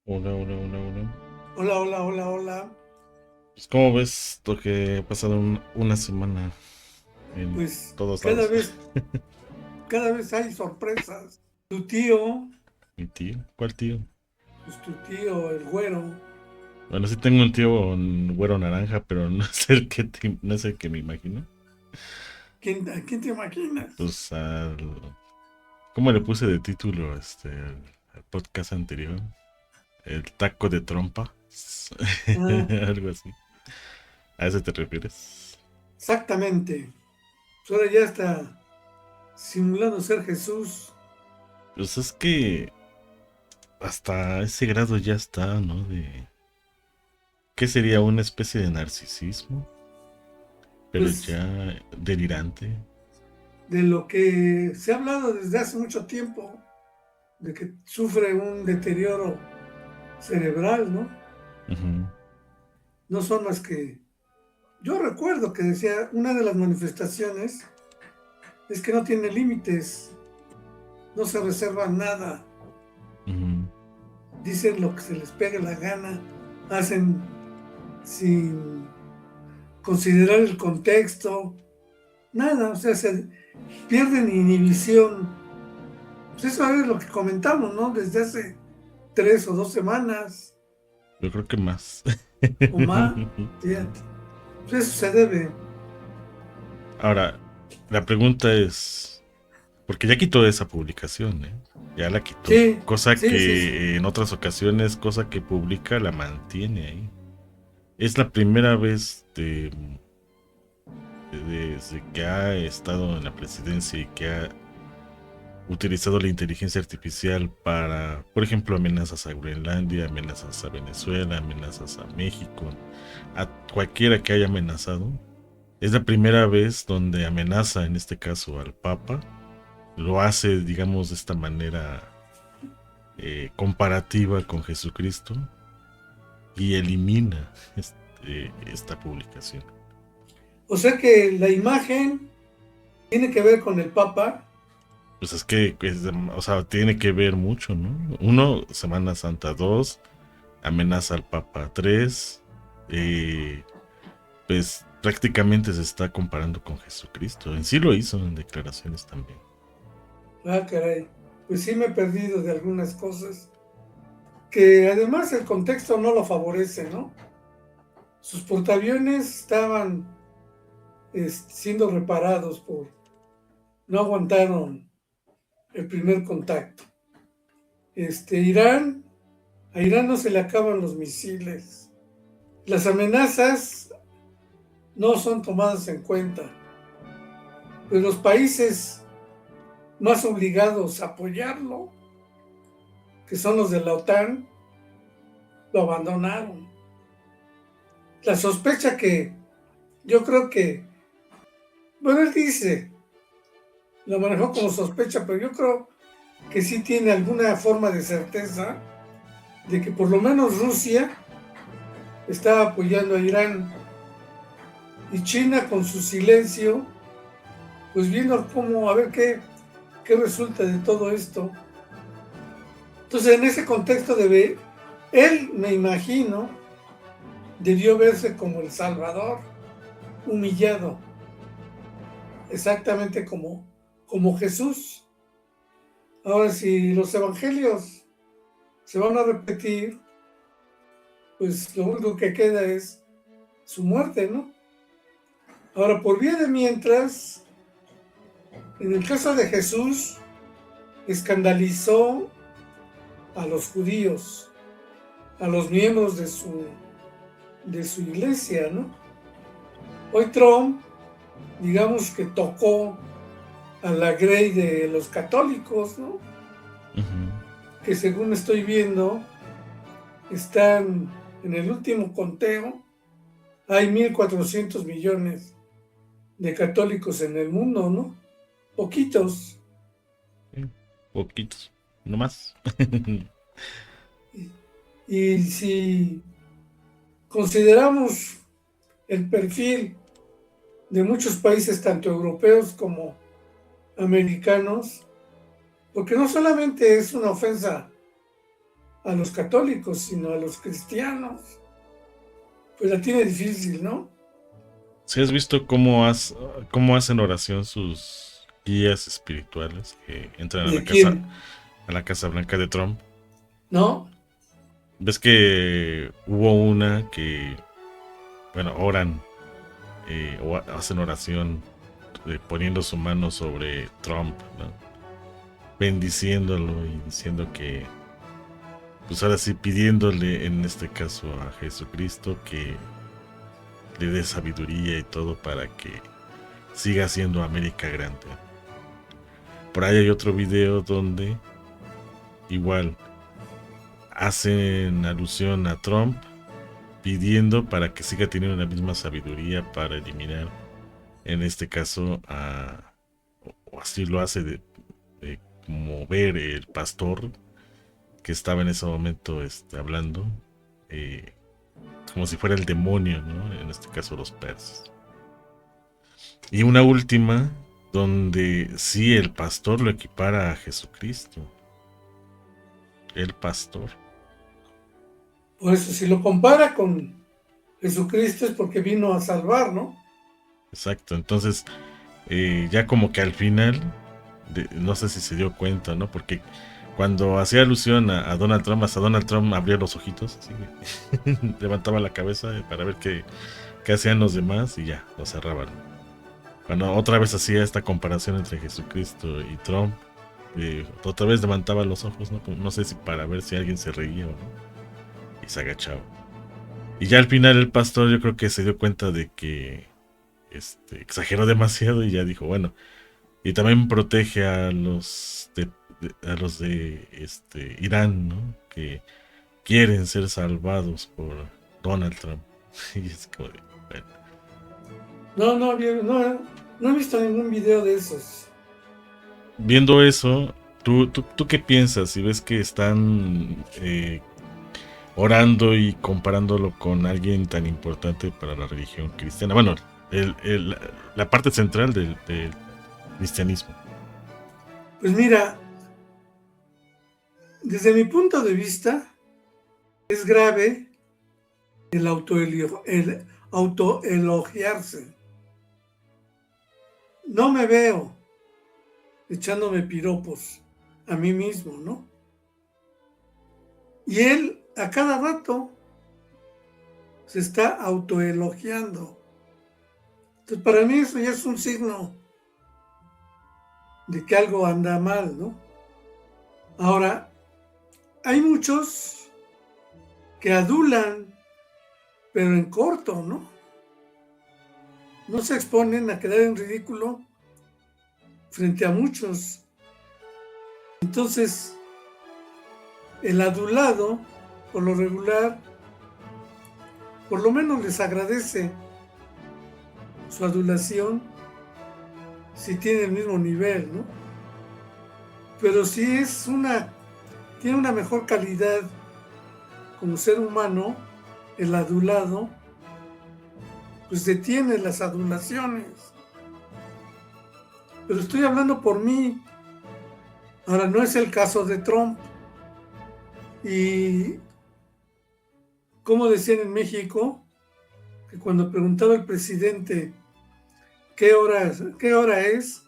Hola, hola, hola, hola. Hola, hola, hola, hola. Pues, ¿cómo ves lo que ha pasado una semana en Pues todos lados? cada vez hay sorpresas. Tu tío, ¿Mi tío? ¿Cuál tío? pues tu tío, el güero. Bueno, sí tengo un tío un güero naranja, pero no es el que no es el que me imagino. ¿A quién te imaginas? Pues ¿cómo le puse de título al podcast anterior? El taco de trompa. Ah, Algo así. ¿A ese te refieres? exactamente. Pues ahora ya está simulando ser Jesús. Pues es que hasta ese grado ya está, ¿no? ¿Qué sería una especie de narcisismo? Pero Pues ya delirante. de lo que se ha hablado desde hace mucho tiempo, de que sufre un deterioro cerebral, ¿no? Ujú. No son más que... Yo recuerdo que decía, una de las manifestaciones es que no tiene límites, no se reserva nada. Ujú. Dicen lo que se les pegue la gana, hacen sin considerar el contexto, nada, o sea, se pierden inhibición. Pues eso es lo que comentamos, ¿no? Desde hace 3 o 2 semanas Yo creo que más. o más, fíjate. Pues eso se debe. Ahora, la pregunta es, porque ya quitó esa publicación, ¿eh? Ya la quitó. Sí, Cosa sí, sí, sí. que en otras ocasiones, cosa que publica, la mantiene ahí. Es la primera vez desde que ha estado en la presidencia y que ha utilizado la inteligencia artificial para, por ejemplo, amenazas a Groenlandia, amenazas a Venezuela, amenazas a México, a cualquiera que haya amenazado. Es la primera vez donde amenaza, en este caso, al Papa. Lo hace, digamos, de esta manera comparativa con Jesucristo y elimina esta publicación. O sea que la imagen tiene que ver con el Papa. Pues es que, o sea, tiene que ver mucho, ¿no? Uno, Semana Santa. Dos, amenaza al Papa. Tres, eh, pues prácticamente se está comparando con Jesucristo. En sí lo hizo en declaraciones también. Ah, caray. Pues sí me he perdido de algunas cosas que además el contexto no lo favorece, ¿no? Sus portaaviones estaban siendo reparados por... No aguantaron el primer contacto. Irán, a Irán no se le acaban los misiles. Las amenazas no son tomadas en cuenta. Pues los países más obligados a apoyarlo, que son los de la OTAN, lo abandonaron. La sospecha que yo creo que, bueno, él dice, lo manejó como sospecha, pero yo creo que sí tiene alguna forma de certeza de que por lo menos Rusia está apoyando a Irán y China con su silencio, pues viendo cómo, a ver qué resulta de todo esto. Entonces, en ese contexto debe, él, me imagino, debió verse como el Salvador, humillado, exactamente como Jesús. Ahora, si los evangelios se van a repetir, pues lo único que queda es su muerte, ¿no? Ahora, por vía de mientras, en el caso de Jesús, escandalizó a los judíos, a los miembros de su iglesia, ¿no? Hoy Trump, digamos que tocó a la grey de los católicos, ¿no? Ujú. Que según estoy viendo, están en el último conteo, hay 1.400 millones de católicos en el mundo, ¿no? Poquitos. Sí, poquitos, no más. Y si consideramos el perfil de muchos países, tanto europeos como americanos, porque no solamente es una ofensa a los católicos, sino a los cristianos. Pues la tiene difícil, ¿no? ¿Si has visto cómo hacen oración sus guías espirituales que entran ¿De quién? a la Casa Blanca de Trump? ¿No? ¿Ves que hubo una que, bueno, oran o hacen oración poniendo su mano sobre Trump, ¿no? Bendiciéndolo y diciendo que, pues ahora sí, pidiéndole en este caso a Jesucristo que le dé sabiduría y todo para que siga siendo América grande. Por ahí hay otro video donde igual hacen alusión a Trump pidiendo para que siga teniendo la misma sabiduría para eliminar, en este caso, o así lo hace de como ver el pastor que estaba en ese momento hablando, eh, como si fuera el demonio, ¿no? En este caso los persas. Y una última, donde sí el pastor lo equipara a Jesucristo. El pastor. Por eso, si lo compara con Jesucristo es porque vino a salvar, ¿no? Exacto, entonces ya como que al final, no sé si se dio cuenta, ¿no? Porque cuando hacía alusión a Donald Trump, hasta Donald Trump abría los ojitos, así, levantaba la cabeza para ver qué hacían los demás y ya, lo cerraban. Cuando otra vez hacía esta comparación entre Jesucristo y Trump, otra vez levantaba los ojos, ¿no? No sé si para ver si alguien se reía o no, y se agachaba. Y ya al final el pastor yo creo que se dio cuenta de que exageró demasiado y ya dijo, bueno, y también protege a los de Irán, ¿no? Que quieren ser salvados por Donald Trump. Y es como de, bueno. No he visto ningún video de esos. Viendo eso, ¿tú qué piensas? Si ves que están orando y comparándolo con alguien tan importante para la religión cristiana. Bueno, la parte central del cristianismo. Pues mira, desde mi punto de vista, es grave el autoelogiarse. No me veo echándome piropos a mí mismo, ¿no? Y él a cada rato se está autoelogiando. Entonces, para mí eso ya es un signo de que algo anda mal, ¿no? Ahora, hay muchos que adulan, pero en corto, ¿no? No se exponen a quedar en ridículo frente a muchos. Entonces, el adulado, por lo regular, por lo menos les agradece su adulación si tiene el mismo nivel, ¿no? Pero si tiene una mejor calidad como ser humano, el adulado, pues detiene las adulaciones. Pero estoy hablando por mí. Ahora, no es el caso de Trump. Y como decían en México, que cuando preguntaba el presidente qué hora es,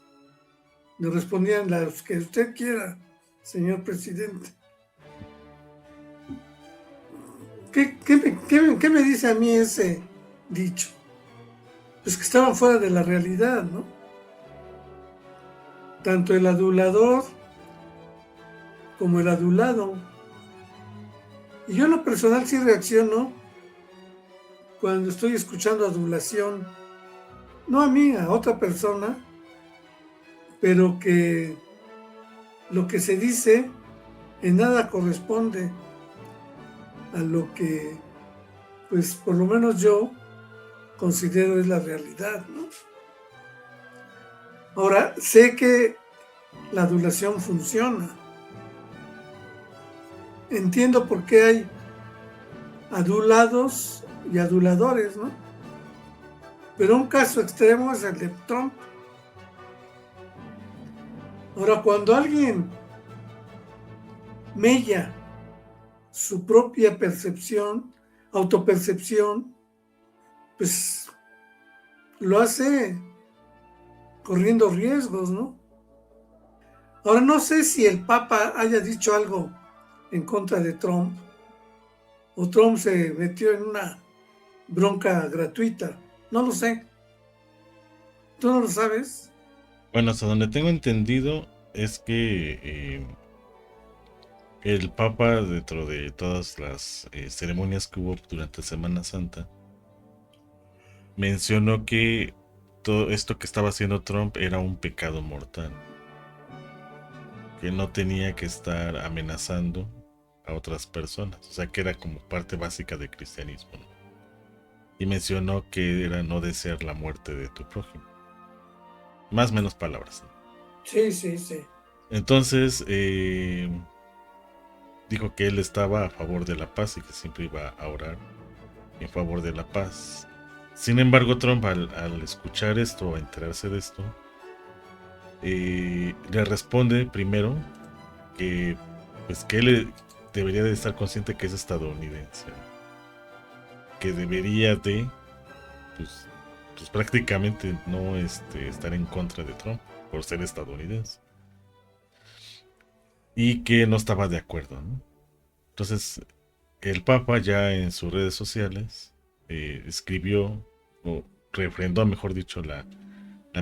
le respondían las que usted quiera, señor presidente. ¿Qué me dice a mí ese dicho? Pues que estaban fuera de la realidad, ¿no? Tanto el adulador como el adulado. Y yo en lo personal sí reacciono cuando estoy escuchando adulación, no a mí, a otra persona, pero que lo que se dice en nada corresponde a lo que, pues por lo menos yo considero es la realidad, ¿no? Ahora, sé que la adulación funciona. Entiendo por qué hay adulados y aduladores, ¿no? Pero un caso extremo es el de Trump. Ahora, cuando alguien mella su propia percepción, autopercepción, pues lo hace corriendo riesgos, ¿no? Ahora no sé si el Papa haya dicho algo en contra de Trump o Trump se metió en una bronca gratuita. No lo sé. ¿Tú no lo sabes? Bueno, hasta donde tengo entendido es que el Papa, dentro de todas las ceremonias que hubo durante Semana Santa, mencionó que todo esto que estaba haciendo Trump era un pecado mortal, que no tenía que estar amenazando a otras personas, o sea que era como parte básica del cristianismo, ¿no? Y mencionó que era no desear la muerte de tu prójimo, más o menos palabras, ¿no? Sí, sí, sí. Entonces dijo que él estaba a favor de la paz y que siempre iba a orar en favor de la paz. Sin embargo, Trump al escuchar esto, a enterarse de esto, le responde primero que pues que él debería de estar consciente que es estadounidense, que debería de pues, pues prácticamente no estar en contra de Trump por ser estadounidense y que no estaba de acuerdo, ¿no? Entonces el Papa ya en sus redes sociales escribió o refrendó, mejor dicho, la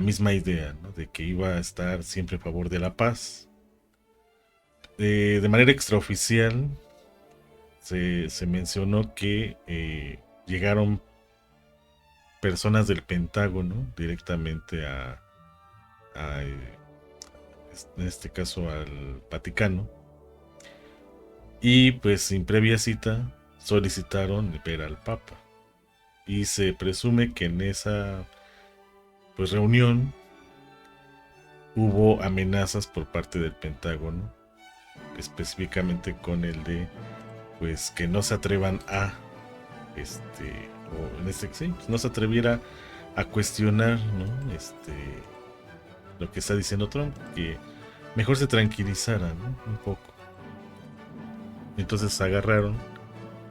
misma idea, ¿no? De que iba a estar siempre a favor de la paz. De manera extraoficial se mencionó que llegaron personas del Pentágono directamente a en este caso al Vaticano, y pues sin previa cita solicitaron ver al Papa. Y se presume que en esa pues reunión hubo amenazas por parte del Pentágono, específicamente con el de pues que no se atrevan a o en este sí, pues, no se atreviera a cuestionar, ¿no? Lo que está diciendo Trump, que mejor se tranquilizara, ¿no? Un poco. Entonces agarraron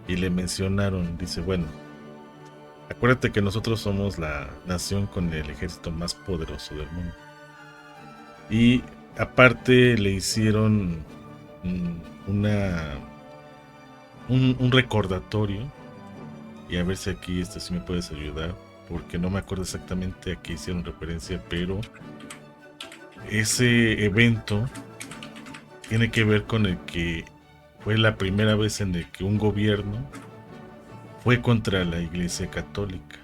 y le mencionaron, dice, bueno, acuérdate que nosotros somos la nación con el ejército más poderoso del mundo. Y aparte le hicieron una un recordatorio, y a ver si aquí si me puedes ayudar, porque no me acuerdo exactamente a qué hicieron referencia, pero ese evento tiene que ver con el que fue la primera vez en el que un gobierno fue contra la Iglesia Católica.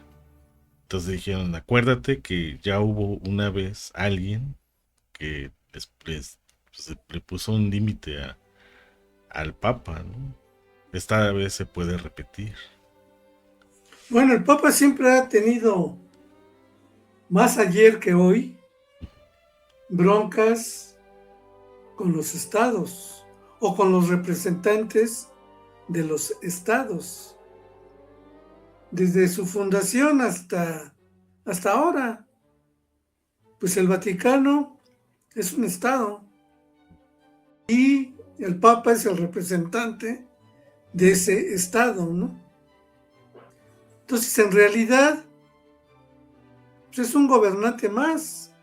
Entonces dijeron, acuérdate que ya hubo una vez alguien que pues, le puso un límite al Papa, ¿no? Esta vez se puede repetir. Bueno, el Papa siempre ha tenido, más ayer que hoy, broncas con los estados o con los representantes de los estados. Desde su fundación hasta ahora, pues el Vaticano es un estado y el Papa es el representante de ese estado, ¿no? Entonces, en realidad, pues es un gobernante más.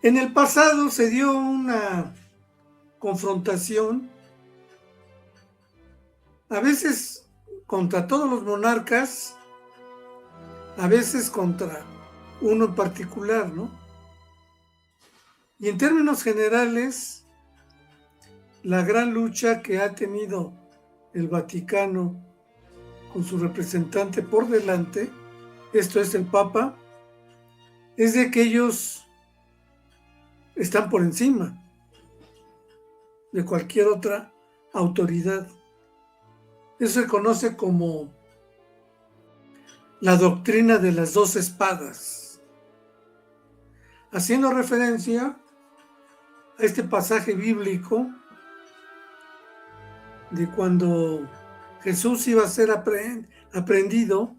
En el pasado se dio una confrontación, a veces contra todos los monarcas, a veces contra uno en particular, ¿no? Y en términos generales, la gran lucha que ha tenido el Vaticano con su representante por delante, esto es el Papa, es de que ellos están por encima de cualquier otra autoridad. Eso se conoce como la doctrina de las dos espadas, haciendo referencia a este pasaje bíblico de cuando Jesús iba a ser aprehendido.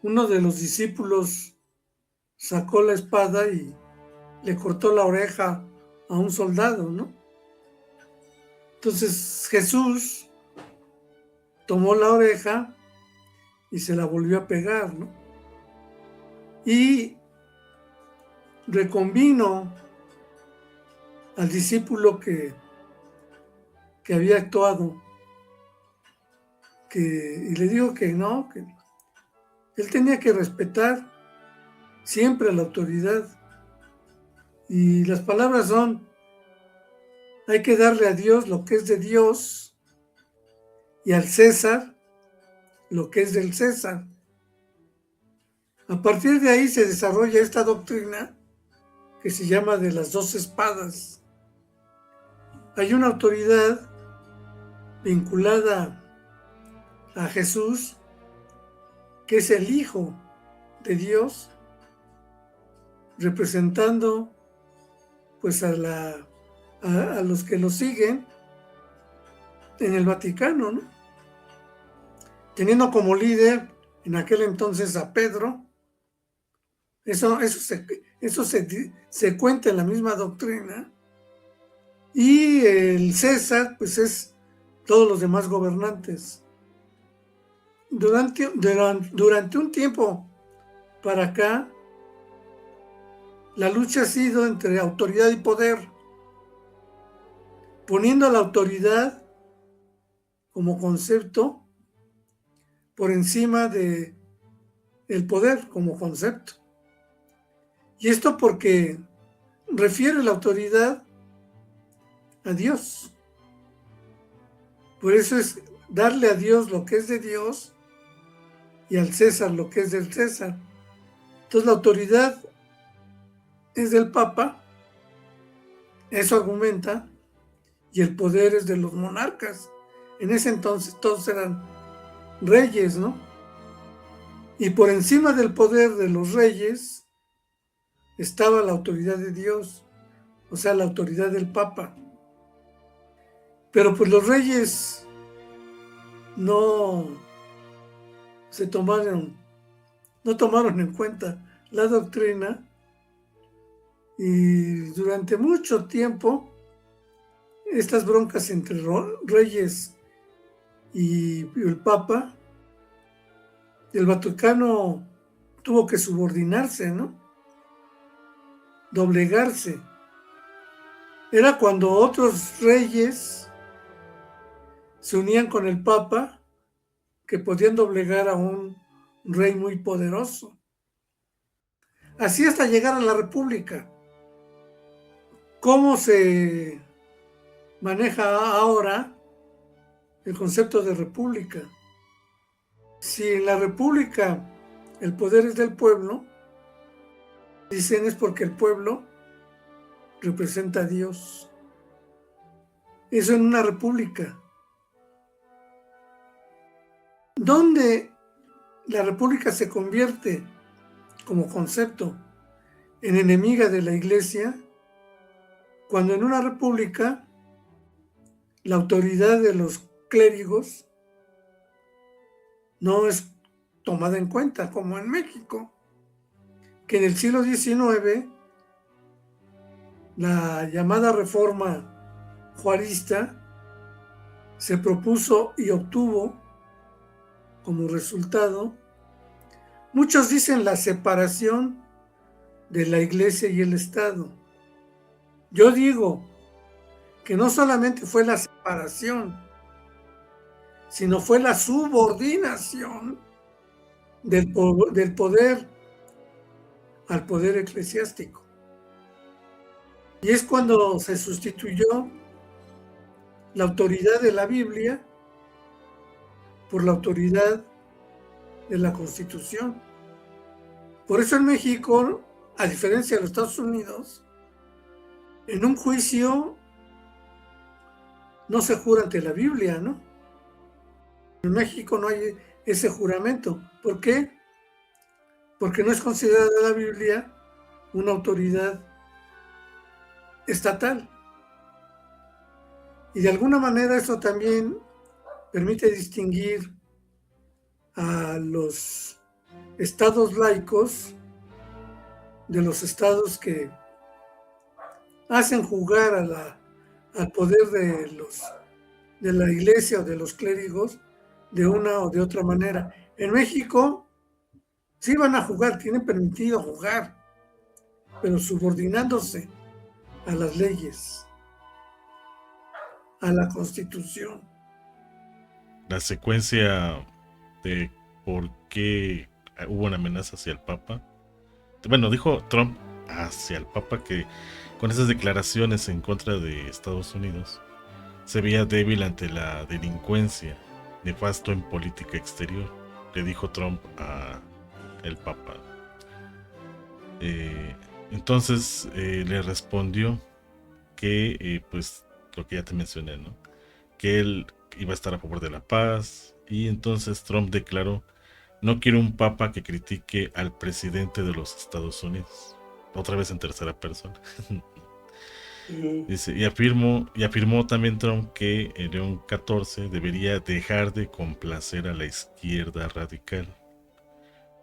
Uno de los discípulos sacó la espada y le cortó la oreja a un soldado, ¿no? Entonces Jesús tomó la oreja y se la volvió a pegar, ¿no? Y reconvino al discípulo que había actuado, y le dijo que no, que él tenía que respetar siempre a la autoridad. Y las palabras son: hay que darle a Dios lo que es de Dios y al César lo que es del César. A partir de ahí se desarrolla esta doctrina que se llama de las 2 espadas. Hay una autoridad vinculada a Jesús, que es el Hijo de Dios, representando pues a los que lo siguen en el Vaticano, ¿no? Teniendo como líder en aquel entonces a Pedro. Eso se cuenta en la misma doctrina. Y el César, pues es todos los demás gobernantes. Durante un tiempo para acá, la lucha ha sido entre autoridad y poder, poniendo a la autoridad como concepto por encima de el poder como concepto. Y esto porque refiere la autoridad a Dios. Por eso es darle a Dios lo que es de Dios y al César lo que es del César. Entonces la autoridad es del Papa, eso argumenta, y el poder es de los monarcas. En ese entonces todos eran reyes, ¿no? Y por encima del poder de los reyes estaba la autoridad de Dios, o sea, la autoridad del Papa. Pero pues los reyes no tomaron en cuenta la doctrina, y durante mucho tiempo estas broncas entre reyes y el Papa, el Vaticano tuvo que subordinarse, ¿no? Doblegarse. Era cuando otros reyes se unían con el Papa, que podían doblegar a un rey muy poderoso. Así hasta llegar a la República. ¿Cómo se maneja ahora el concepto de república? Si en la República el poder es del pueblo, dicen es porque el pueblo representa a Dios. Eso en una república. ¿Dónde la república se convierte como concepto en enemiga de la iglesia? Cuando en una república la autoridad de los clérigos no es tomada en cuenta, como en México, que en el siglo XIX la llamada reforma juarista se propuso y obtuvo como resultado, muchos dicen, la separación de la iglesia y el Estado. Yo digo que no solamente fue la separación, sino fue la subordinación del poder al poder eclesiástico. Y es cuando se sustituyó la autoridad de la Biblia por la autoridad de la Constitución. Por eso en México, a diferencia de los Estados Unidos, en un juicio no se jura ante la Biblia, ¿no? En México no hay ese juramento. ¿Por qué? Porque no es considerada la Biblia una autoridad estatal. Y de alguna manera eso también permite distinguir a los estados laicos de los estados que hacen jugar al poder de los de la iglesia o de los clérigos de una o de otra manera. En México sí van a jugar, tienen permitido jugar, pero subordinándose a las leyes, a la Constitución. La secuencia de por qué hubo una amenaza hacia el Papa. Bueno, dijo Trump hacia el Papa que con esas declaraciones en contra de Estados Unidos se veía débil ante la delincuencia, nefasto en política exterior, le dijo Trump a el Papa. Entonces le respondió que, pues, lo que ya te mencioné, ¿no? Que él iba a estar a favor de la paz, y entonces Trump declaró: no quiero un papa que critique al presidente de los Estados Unidos. Otra vez en tercera persona. Dice, y afirmó también Trump que León XIV debería dejar de complacer a la izquierda radical,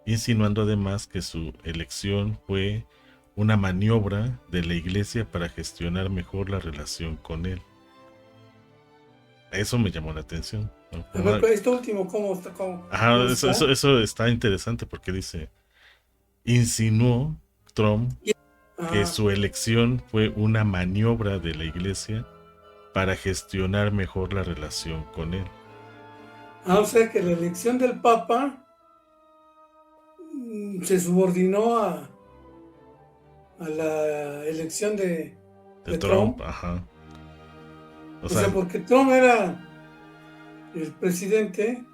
insinuando además que su elección fue una maniobra de la iglesia para gestionar mejor la relación con él. Eso me llamó la atención, ¿no? A ver, esto último, ¿cómo está? Ajá, está? eso está interesante porque dice, insinuó Trump que su elección fue una maniobra de la iglesia para gestionar mejor la relación con él. O sea que la elección del Papa se subordinó a la elección de Trump. Ajá. O sea, porque Trump era el presidente,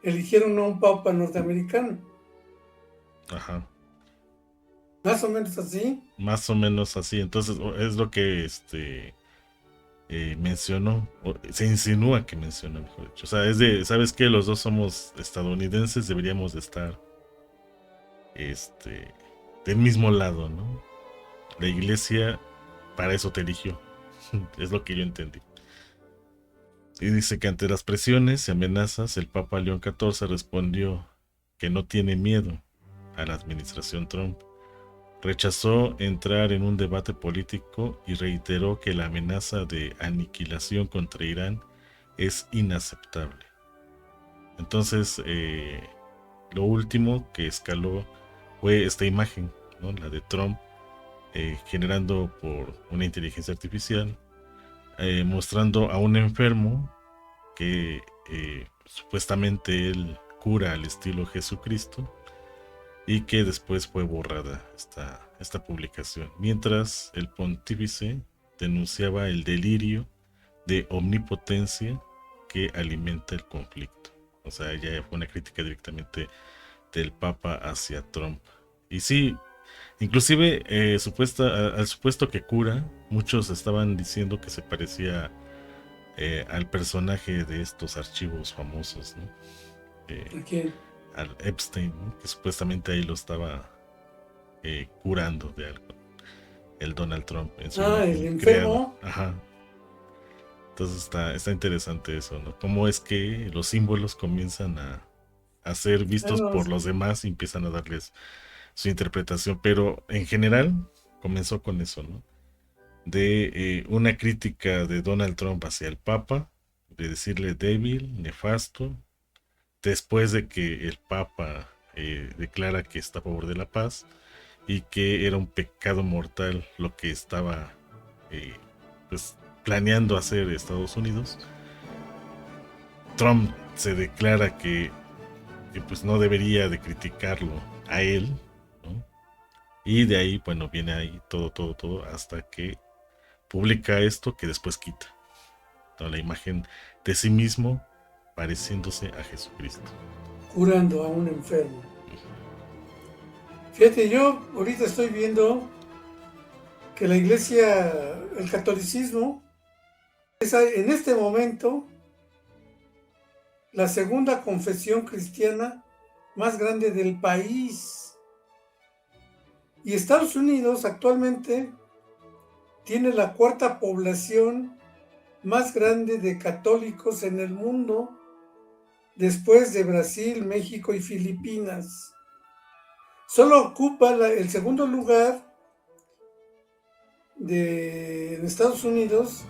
eligieron a un Papa norteamericano. Ajá. Más o menos así. Más o menos así. Entonces es lo que mencionó, se insinúa que mencionó, mejor dicho. O sea, es de, ¿sabes qué? Los dos somos estadounidenses, deberíamos de estar del mismo lado, ¿no? La iglesia para eso te eligió. Es lo que yo entendí. Y dice que ante las presiones y amenazas, el Papa León XIV respondió que no tiene miedo a la administración Trump. Rechazó entrar en un debate político y reiteró que la amenaza de aniquilación contra Irán es inaceptable. Entonces, lo último que escaló fue esta imagen, ¿no? La de Trump generando por una inteligencia artificial, mostrando a un enfermo que supuestamente él cura al estilo Jesucristo, y que después fue borrada esta publicación, mientras el pontífice denunciaba el delirio de omnipotencia que alimenta el conflicto. O sea, ya fue una crítica directamente del Papa hacia Trump. Y sí, inclusive al supuesto que cura, muchos estaban diciendo que se parecía al personaje de estos archivos famosos, ¿no? ¿A quién? Al Epstein, ¿no? Que supuestamente ahí lo estaba curando de algo, el Donald Trump en su el enfermo. Ajá. Entonces está interesante eso, ¿no? Cómo es que los símbolos comienzan a ser vistos por los demás y empiezan a darles su interpretación, pero en general comenzó con eso, ¿no? De una crítica de Donald Trump hacia el Papa, de decirle débil, nefasto, después de que el Papa declara que está a favor de la paz y que era un pecado mortal lo que estaba pues planeando hacer Estados Unidos. Trump se declara que pues no debería de criticarlo a él, ¿no? Y de ahí, bueno, viene ahí todo hasta que publica esto que después quita, ¿no? La imagen de sí mismo pareciéndose a Jesucristo, curando a un enfermo. Fíjate, yo ahorita estoy viendo que la iglesia, el catolicismo, es en este momento la segunda confesión cristiana más grande del país. Y Estados Unidos actualmente tiene la cuarta población más grande de católicos en el mundo, después de Brasil, México y Filipinas. Solo ocupa el segundo lugar en Estados Unidos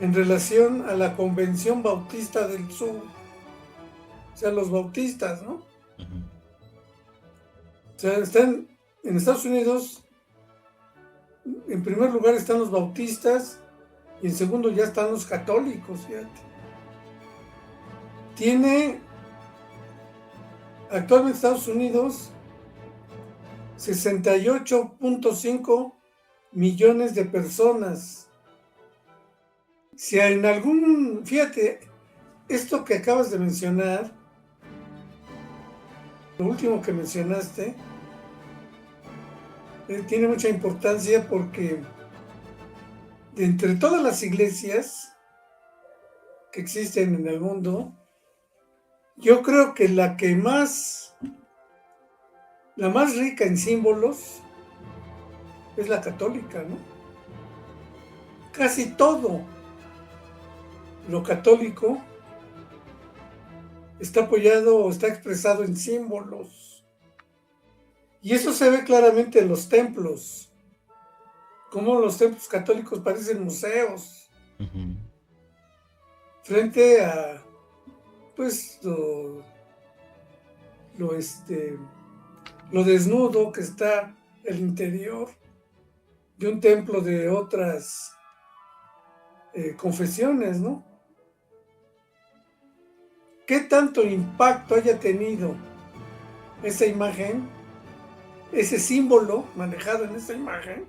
en relación a la Convención Bautista del Sur, o sea, los bautistas, ¿no? Ujú. O sea, están en Estados Unidos, en primer lugar están los bautistas y en segundo ya están los católicos, fíjate. Tiene actualmente Estados Unidos 68.5 millones de personas. Si en algún, fíjate, esto que acabas de mencionar, lo último que mencionaste, tiene mucha importancia porque de entre todas las iglesias que existen en el mundo, yo creo que la más rica en símbolos es la católica, ¿no? Casi todo lo católico está apoyado o está expresado en símbolos. Y eso se ve claramente en los templos, como los templos católicos parecen museos, Ujú. frente a, pues, lo, lo desnudo que está el interior de un templo de otras confesiones, ¿no? ¿Qué tanto impacto haya tenido esa imagen, ese símbolo manejado en esa imagen,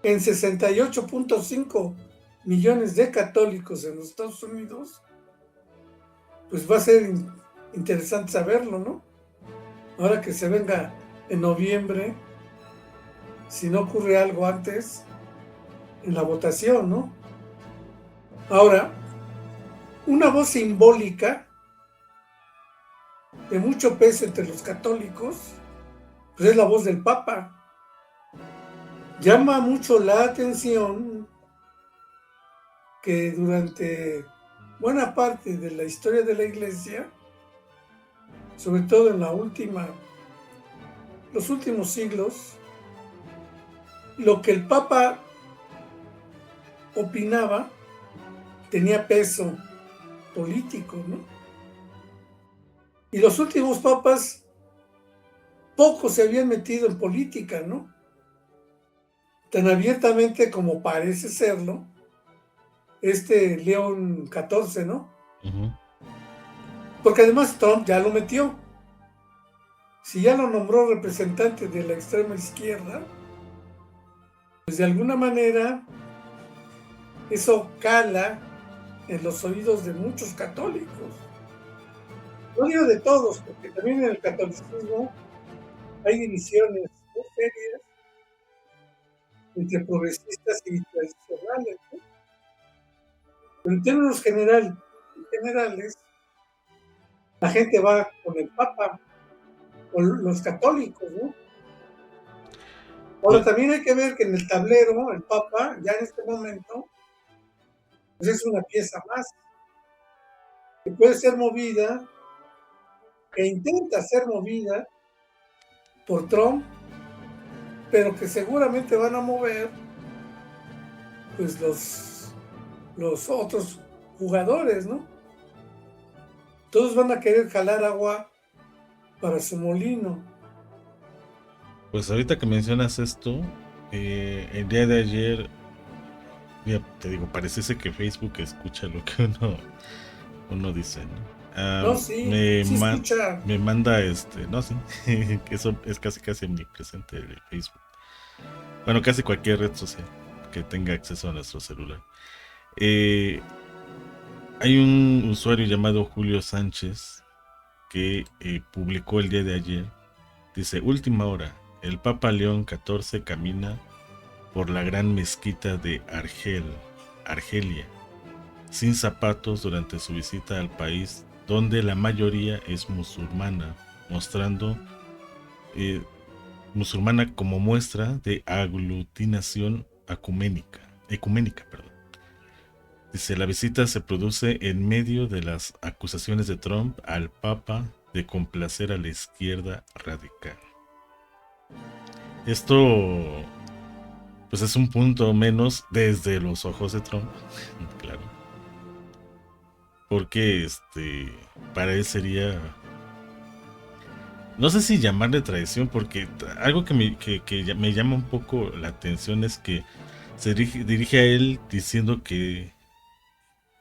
en 68.5 millones de católicos en los Estados Unidos? Pues va a ser interesante saberlo, ¿no? Ahora que se venga en noviembre, si no ocurre algo antes, en la votación, ¿no? Ahora, una voz simbólica de mucho peso entre los católicos, pues es la voz del Papa. Llama mucho la atención que durante buena parte de la historia de la Iglesia, sobre todo en los últimos siglos, lo que el Papa opinaba tenía peso político, ¿no? Y los últimos papas poco se habían metido en política, ¿no? Tan abiertamente como parece serlo León XIV, ¿no? Ujú. Porque además Trump ya lo metió. Si ya lo nombró representante de la extrema izquierda, pues de alguna manera eso cala en los oídos de muchos católicos. No digo de todos, porque también en el catolicismo hay divisiones muy serias entre progresistas y tradicionales, ¿no? Pero en términos generales, la gente va con el Papa, con los católicos, ¿no? Ahora Pues, también hay que ver que en el tablero, el Papa, ya en este momento, pues es una pieza más que puede ser movida, que intenta ser movida por Trump, pero que seguramente van a mover pues los otros jugadores, ¿no? Todos van a querer jalar agua para su molino. pues ahorita que mencionas esto, el día de ayer, ya te digo, parece que Facebook escucha lo que uno dice, ¿no? No, sí, sí escucha. Me manda no, sí, que eso es casi casi omnipresente de Facebook. Bueno, casi cualquier red social que tenga acceso a nuestro celular. Eh, Hay un usuario llamado Julio Sánchez que publicó el día de ayer. Dice, última hora, el Papa León XIV camina por la gran mezquita de Argelia, sin zapatos durante su visita al país donde la mayoría es musulmana, mostrando musulmana como muestra de aglutinación ecuménica, perdón. Dice, la visita se produce en medio de las acusaciones de Trump al Papa de complacer a la izquierda radical. Esto pues es un punto menos desde los ojos de Trump, claro. Porque para él sería, no sé si llamarle traición, porque algo que me llama un poco la atención es que se dirige a él diciendo que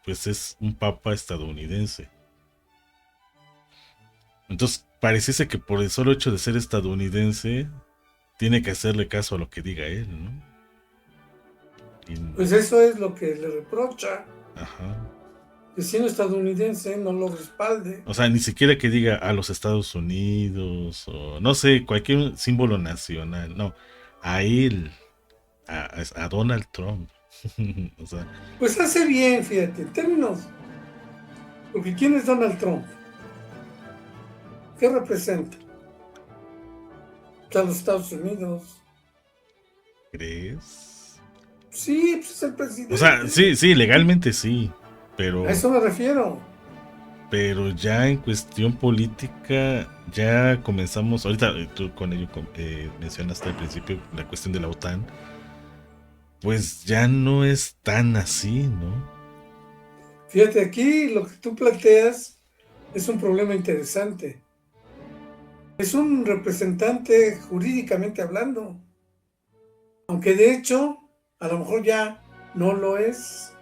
pues es un papa estadounidense. Entonces pareciese que por el solo hecho de ser estadounidense tiene que hacerle caso a lo que diga él, ¿no? Pues eso es lo que le reprocha, Ajá. que siendo estadounidense no lo respalde. O sea, ni siquiera que diga a los Estados Unidos o no sé, cualquier símbolo nacional, no, a él, a Donald Trump. O sea, Pues hace bien, fíjate, en términos, porque ¿quién es Donald Trump? ¿Qué representa? A los Estados Unidos. ¿crees? Sí, pues es el O sea, presidente. sí, sí, legalmente sí, A eso me refiero. pero ya en cuestión política ya comenzamos, ahorita tú con ello mencionaste al principio la cuestión de la OTAN, pues ya no es tan así, ¿no? Fíjate, aquí lo que tú planteas es un problema interesante. Es un representante jurídicamente hablando, aunque de hecho a lo mejor ya no lo es.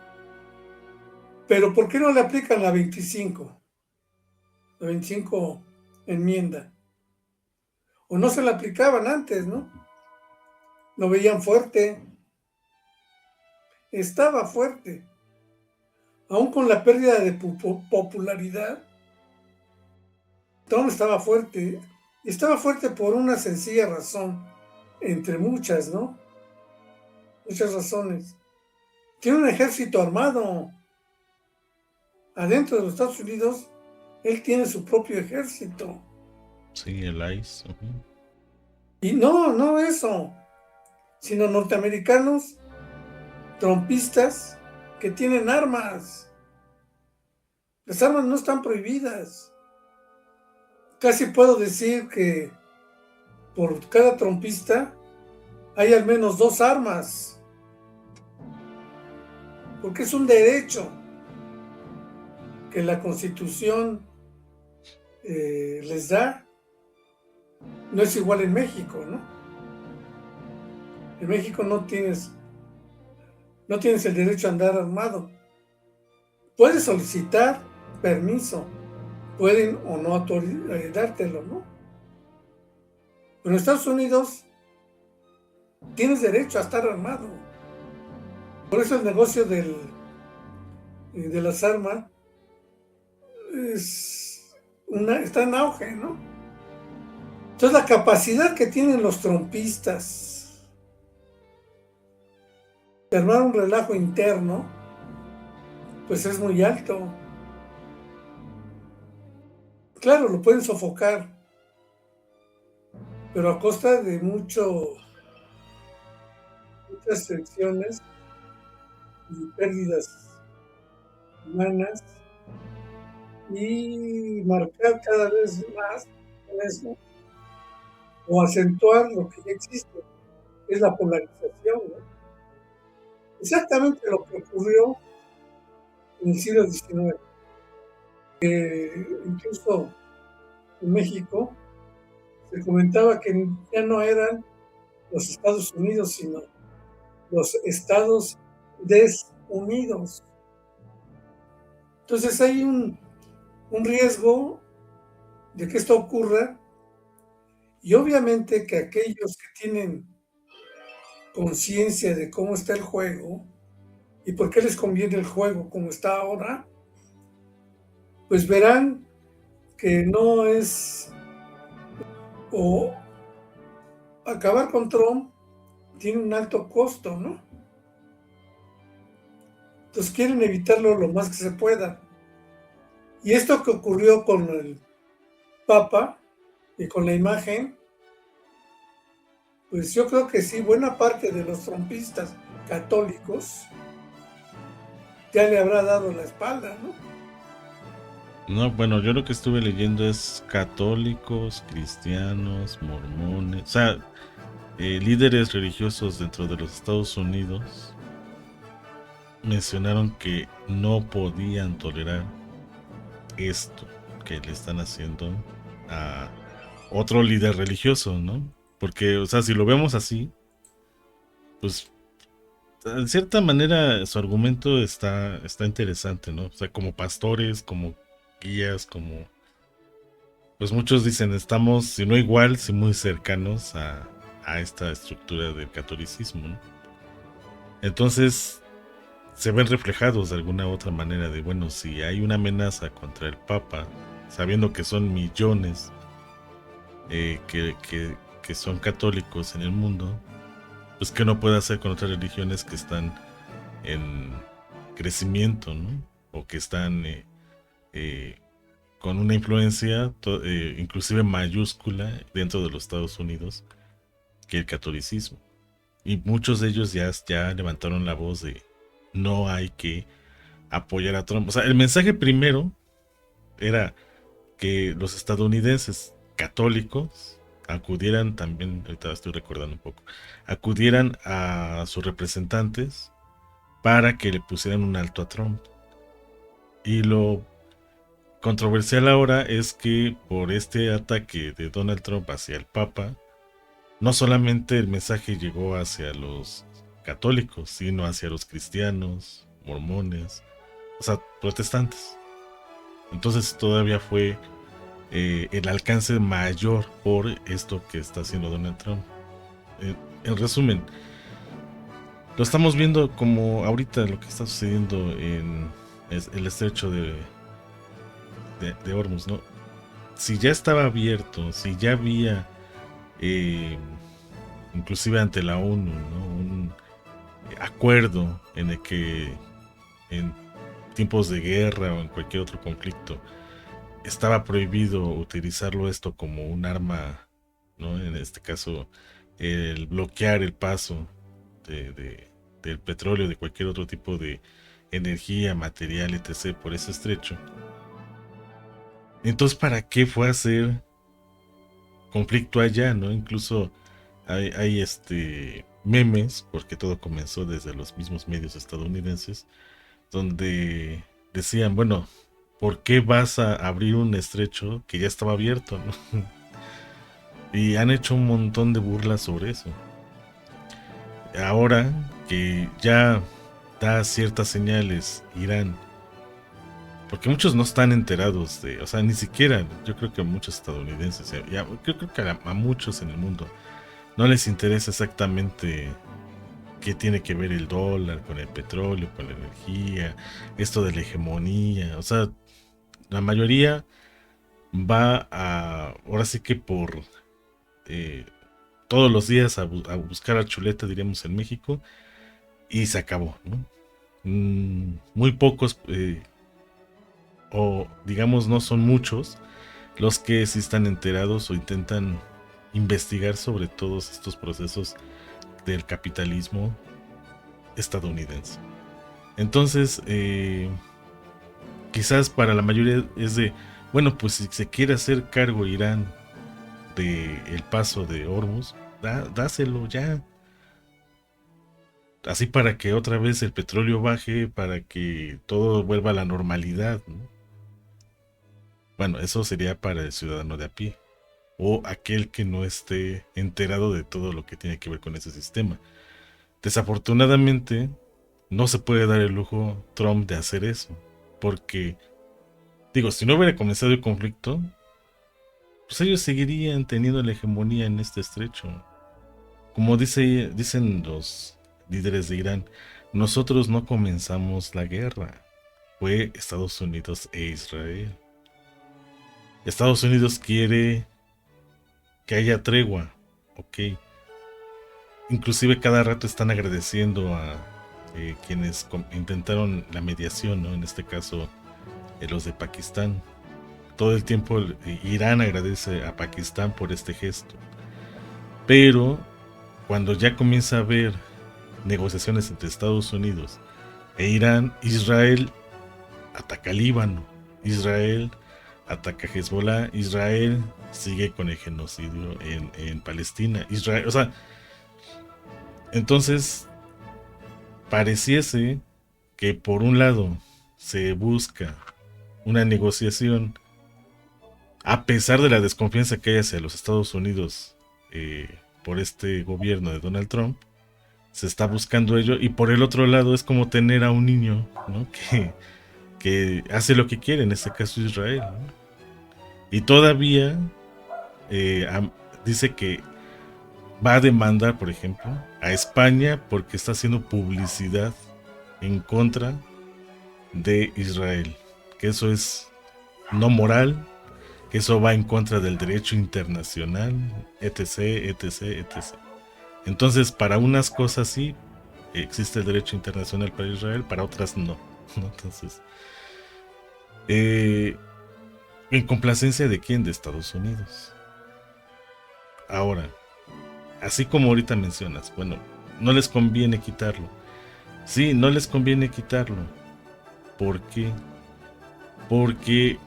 Pero ¿por qué no le aplican la 25? La 25 enmienda. O no se la aplicaban antes, ¿no? Lo veían fuerte. Estaba fuerte. Aún con la pérdida de popularidad, Trump estaba fuerte. Y estaba fuerte por una sencilla razón, entre muchas, ¿no? Muchas razones. Tiene un ejército armado. Adentro de los Estados Unidos, él tiene su propio ejército. Sí, el ICE. Y no eso, sino norteamericanos, trompistas, que tienen armas. Las armas no están prohibidas. Casi puedo decir que por cada trompista hay al menos 2 armas, porque es un derecho que la Constitución les da. No es igual en México, ¿no? En México no tienes el derecho a andar armado. Puedes solicitar permiso, pueden o no dártelo, ¿no? Pero en Estados Unidos tienes derecho a estar armado. Por eso el negocio de las armas está en auge, ¿no? Entonces la capacidad que tienen los trompistas de armar un relajo interno, pues es muy alto. Claro, lo pueden sofocar, pero a costa de muchas tensiones y pérdidas humanas, y marcar cada vez más con eso, o acentuar lo que ya existe, es la polarización, ¿no? Exactamente lo que ocurrió en el siglo XIX. Incluso en México se comentaba que ya no eran los Estados Unidos, sino los Estados desunidos. Entonces hay un riesgo de que esto ocurra, y obviamente que aquellos que tienen conciencia de cómo está el juego y por qué les conviene el juego como está ahora, pues verán que no es, o acabar con Trump tiene un alto costo, ¿no? Entonces quieren evitarlo lo más que se pueda. Y esto que ocurrió con el Papa y con la imagen, pues yo creo que sí, buena parte de los trumpistas católicos ya le habrá dado la espalda, ¿no? No, bueno, yo lo que estuve leyendo es católicos, cristianos, mormones, o sea, líderes religiosos dentro de los Estados Unidos mencionaron que no podían tolerar esto que le están haciendo a otro líder religioso, ¿no? Porque, o sea, si lo vemos así, pues de cierta manera su argumento está interesante, ¿no? O sea, como pastores, como guías, como... Pues muchos dicen, estamos, si no igual, si muy cercanos a esta estructura del catolicismo, ¿no? Entonces, se ven reflejados de alguna otra manera de, bueno, si hay una amenaza contra el Papa, sabiendo que son millones que son católicos en el mundo, pues que no puede hacer con otras religiones que están en crecimiento, ¿no? O que están eh, con una influencia inclusive mayúscula dentro de los Estados Unidos que el catolicismo. Y muchos de ellos ya levantaron la voz de no hay que apoyar a Trump. O sea, el mensaje primero era que los estadounidenses católicos acudieran también, ahorita estoy recordando un poco, acudieran a sus representantes para que le pusieran un alto a Trump. Y lo controversial ahora es que por este ataque de Donald Trump hacia el Papa, no solamente el mensaje llegó hacia los católicos, sino hacia los cristianos, mormones, o sea, protestantes. Entonces todavía fue el alcance mayor por esto que está haciendo Donald Trump. En resumen, lo estamos viendo como ahorita lo que está sucediendo en el estrecho de Hormuz, ¿no? Si ya estaba abierto, si ya había, eh, inclusive ante la ONU, ¿no? Un acuerdo en el que en tiempos de guerra o en cualquier otro conflicto estaba prohibido utilizarlo esto como un arma, ¿no? En este caso, el bloquear el paso del petróleo, de cualquier otro tipo de energía, material, etc. por ese estrecho. Entonces, ¿para qué fue a hacer conflicto allá, no? Incluso hay memes, porque todo comenzó desde los mismos medios estadounidenses, donde decían, bueno, ¿por qué vas a abrir un estrecho que ya estaba abierto, ¿no? Y han hecho un montón de burlas sobre eso. Ahora que ya da ciertas señales Irán, porque muchos no están enterados de, o sea, ni siquiera, yo creo que muchos estadounidenses, yo creo que a muchos en el mundo no les interesa exactamente qué tiene que ver el dólar con el petróleo, con la energía, esto de la hegemonía, o sea, la mayoría va a, ahora sí que por eh, todos los días a buscar a chuleta, diríamos en México, y se acabó, ¿no? Muy pocos, o digamos no son muchos, los que sí están enterados o intentan investigar sobre todos estos procesos del capitalismo estadounidense. Entonces, quizás para la mayoría es de, bueno, pues si se quiere hacer cargo Irán de el paso de Hormuz, dáselo ya. Así para que otra vez el petróleo baje, para que todo vuelva a la normalidad, ¿no? Bueno, eso sería para el ciudadano de a pie o aquel que no esté enterado de todo lo que tiene que ver con ese sistema. Desafortunadamente, no se puede dar el lujo Trump de hacer eso, porque, digo, si no hubiera comenzado el conflicto, pues ellos seguirían teniendo la hegemonía en este estrecho. Como dicen los líderes de Irán, nosotros no comenzamos la guerra, fue Estados Unidos e Israel. Estados Unidos quiere que haya tregua, ok. Inclusive cada rato están agradeciendo a quienes intentaron la mediación, ¿no? En este caso, los de Pakistán. Todo el tiempo Irán agradece a Pakistán por este gesto. Pero cuando ya comienza a haber negociaciones entre Estados Unidos e Irán, Israel ataca Líbano, Israel ataca Hezbollah, Israel sigue con el genocidio en Palestina, Israel, o sea, Entonces, pareciese que por un lado se busca una negociación a pesar de la desconfianza que hay hacia los Estados Unidos por este gobierno de Donald Trump, se está buscando ello, y por el otro lado es como tener a un niño, ¿no? que hace lo que quiere, en este caso Israel, ¿no? Y todavía eh, dice que va a demandar, por ejemplo, a España porque está haciendo publicidad en contra de Israel, que eso es no moral, que eso va en contra del derecho internacional, etc, etc, etc. Entonces, para unas cosas sí existe el derecho internacional para Israel, para otras no. Entonces, eh, ¿en complacencia de quién? De Estados Unidos. Ahora, así como ahorita mencionas, bueno, no les conviene quitarlo. Sí, no les conviene quitarlo. ¿Por qué? Porque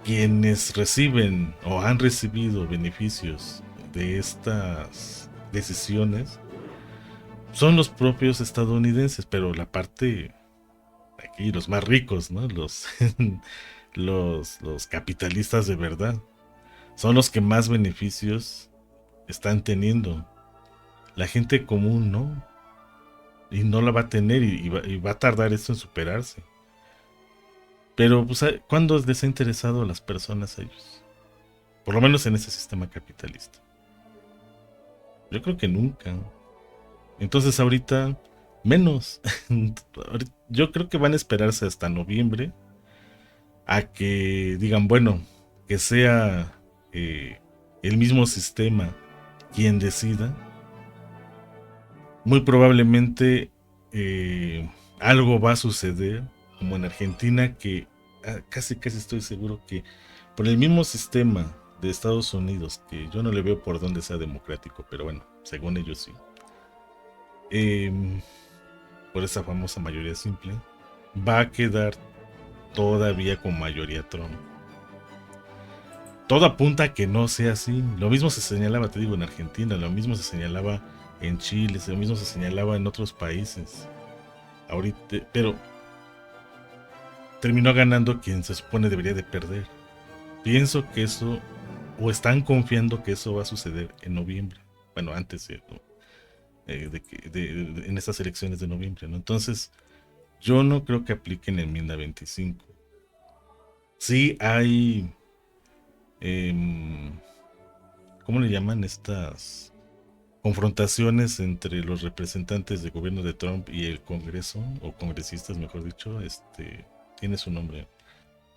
quienes reciben o han recibido beneficios de estas decisiones son los propios estadounidenses, pero la parte aquí, los más ricos, ¿no? Los capitalistas de verdad, son los que más beneficios están teniendo. La gente común no, y no la va a tener, y va a tardar esto en superarse. Pero, pues, ¿cuándo les ha interesado a las personas a ellos? Por lo menos en ese sistema capitalista. Yo creo que nunca. Entonces ahorita, menos. Yo creo que van a esperarse hasta noviembre a que digan, bueno, que sea el mismo sistema quien decida. Muy probablemente algo va a suceder, como en Argentina, que casi casi estoy seguro que por el mismo sistema de Estados Unidos, que yo no le veo por dónde sea democrático, pero bueno, según ellos sí, eh, por esa famosa mayoría simple, va a quedar todavía con mayoría Trump. Todo apunta a que no sea así. Lo mismo se señalaba, te digo, en Argentina, lo mismo se señalaba en Chile, lo mismo se señalaba en otros países. Ahorita, pero terminó ganando quien se supone debería de perder. Pienso que eso, o están confiando que eso va a suceder en noviembre. Bueno, antes ¿no? En estas elecciones de noviembre, ¿no? Entonces, yo no creo que apliquen enmienda 25. Sí hay, eh, ¿cómo le llaman estas confrontaciones entre los representantes del gobierno de Trump y el Congreso, o congresistas, mejor dicho? Tiene su nombre.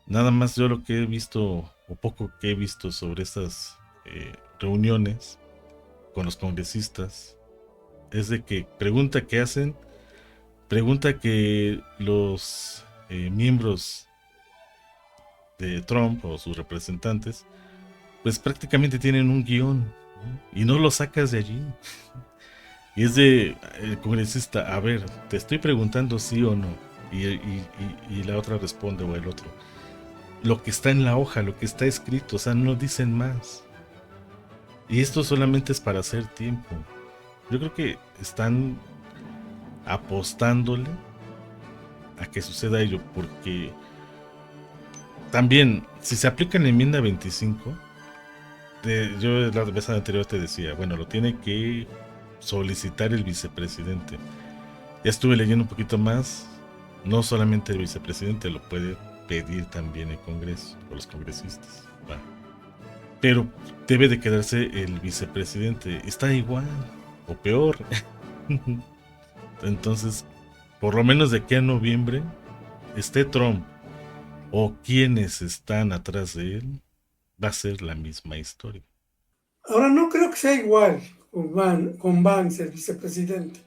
Nada más yo lo que he visto, o poco que he visto sobre estas reuniones con los congresistas, es de que pregunta qué hacen, pregunta que los miembros de Trump o sus representantes, pues prácticamente tienen un guión, ¿no? Y no lo sacas de allí. Y es de el congresista, a ver, te estoy preguntando sí o no. Y la otra responde, o el otro. Lo que está en la hoja, lo que está escrito, o sea, no dicen más. Y esto solamente es para hacer tiempo. Yo creo que están apostándole a que suceda ello, porque también, si se aplica en la enmienda 25, yo la vez anterior te decía, bueno, lo tiene que solicitar el vicepresidente. Ya estuve leyendo un poquito más, no solamente el vicepresidente, lo puede pedir también el Congreso o los congresistas. Va. Pero debe de quedarse el vicepresidente. Está igual o peor. Entonces, por lo menos de aquí a noviembre, esté Trump o quienes están atrás de él, va a ser la misma historia. Ahora no creo que sea igual con Vance, el vicepresidente,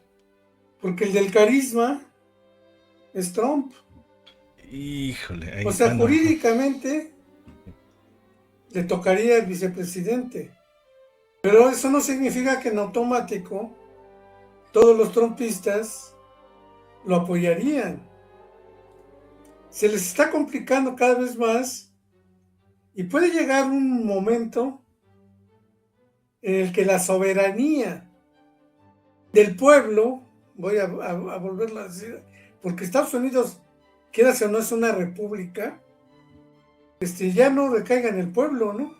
porque el del carisma es Trump. Híjole, O ahí, sea, bueno, jurídicamente le tocaría al vicepresidente. Pero eso no significa que en automático todos los trumpistas lo apoyarían. Se les está complicando cada vez más y puede llegar un momento en el que la soberanía del pueblo, voy a volverlo a decir, porque Estados Unidos, quieras o no, es una república, ya no recaiga en el pueblo, ¿no?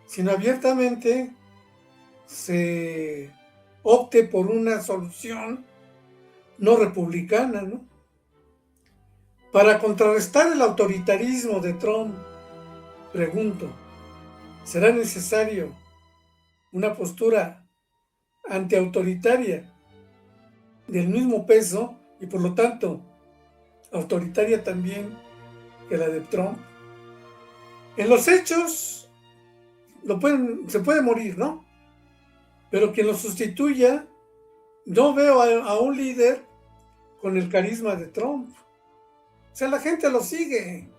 Sino abiertamente se opte por una solución no republicana, ¿no? Para contrarrestar el autoritarismo de Trump, pregunto, ¿será necesario una postura antiautoritaria del mismo peso y por lo tanto autoritaria también que la de Trump? En los hechos se puede morir, ¿no? Pero quien lo sustituya, no veo a un líder con el carisma de Trump. O sea, la gente lo sigue.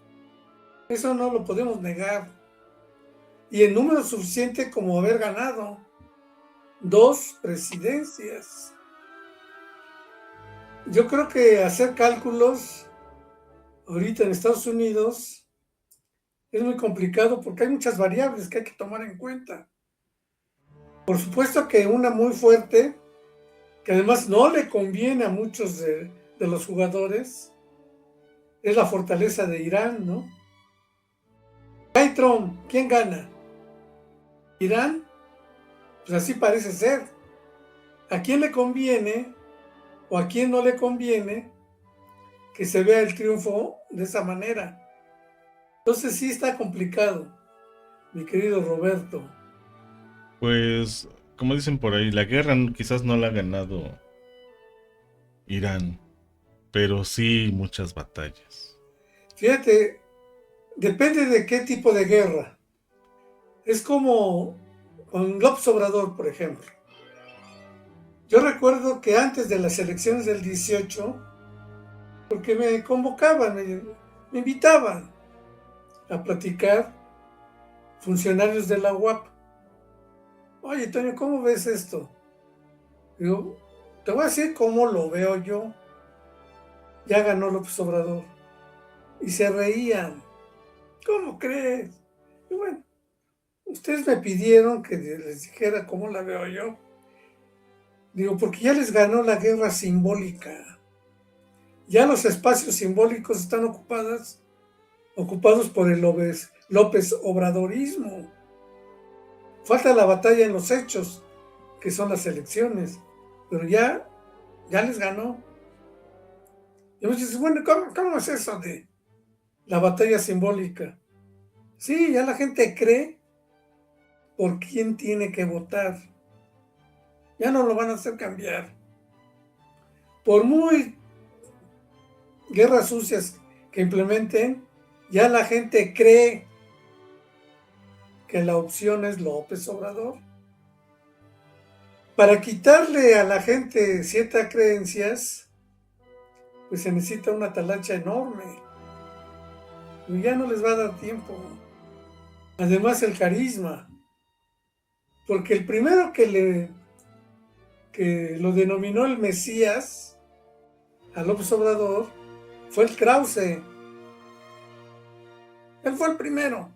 Eso no lo podemos negar. Y en número suficiente como haber ganado 2 presidencias. Yo creo que hacer cálculos ahorita en Estados Unidos es muy complicado porque hay muchas variables que hay que tomar en cuenta. Por supuesto que una muy fuerte, que además no le conviene a muchos de los jugadores, es la fortaleza de Irán, ¿no? Hay Trump, ¿quién gana? ¿Irán? Pues así parece ser. ¿A quién le conviene o a quién no le conviene que se vea el triunfo de esa manera? Entonces sí está complicado, mi querido Roberto. Pues, como dicen por ahí, la guerra quizás no la ha ganado Irán, pero sí muchas batallas. Fíjate, depende de qué tipo de guerra. Es como con López Obrador, por ejemplo. Yo recuerdo que antes de las elecciones del 18, porque me convocaban, me invitaban a platicar funcionarios de la UAP. Oye, Toño, ¿cómo ves esto? Digo, te voy a decir cómo lo veo yo. Ya ganó López Obrador. Y se reían. ¿Cómo crees? Y bueno, ustedes me pidieron que les dijera cómo la veo yo. Digo, porque ya les ganó la guerra simbólica. Ya los espacios simbólicos están ocupados por el López Obradorismo. Falta la batalla en los hechos, que son las elecciones. Pero ya les ganó. Y me dices, bueno, ¿cómo es eso de la batalla simbólica? Sí, ya la gente cree por quién tiene que votar. Ya no lo van a hacer cambiar. Por muy guerras sucias que implementen, ya la gente cree que la opción es López Obrador. Para quitarle a la gente ciertas creencias, pues se necesita una talacha enorme. Y ya no les va a dar tiempo. Además el carisma. Porque el primero que lo denominó el Mesías a López Obrador fue el Krause. Él fue el primero.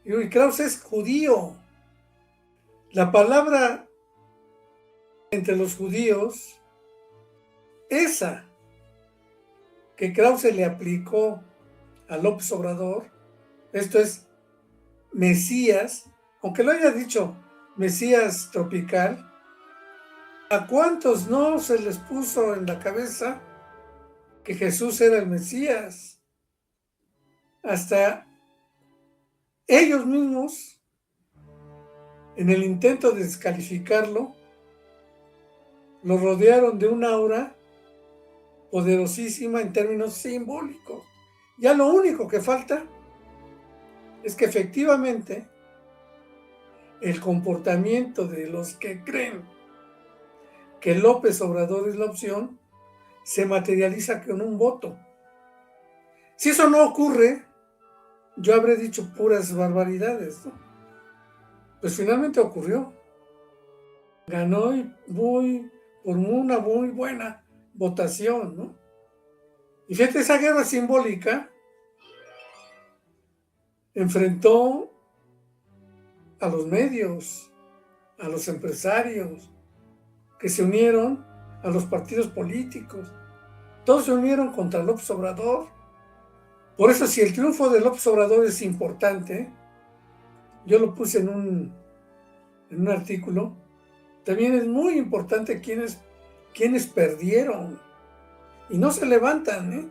Y Krause es judío. La palabra entre los judíos, esa que Krause le aplicó a López Obrador, esto es Mesías, aunque lo haya dicho Mesías tropical, ¿a cuántos no se les puso en la cabeza que Jesús era el Mesías? Hasta ellos mismos, en el intento de descalificarlo, lo rodearon de una aura poderosísima en términos simbólicos. Ya lo único que falta es que efectivamente el comportamiento de los que creen que López Obrador es la opción se materializa con un voto. Si eso no ocurre, yo habré dicho puras barbaridades, ¿no? Pues finalmente ocurrió. Ganó por una muy buena votación, ¿no? Y fíjate, esa guerra simbólica enfrentó a los medios, a los empresarios, que se unieron a los partidos políticos. Todos se unieron contra López Obrador. Por eso, si el triunfo de López Obrador es importante, yo lo puse en un artículo, también es muy importante quienes perdieron y no se levantan, ¿eh?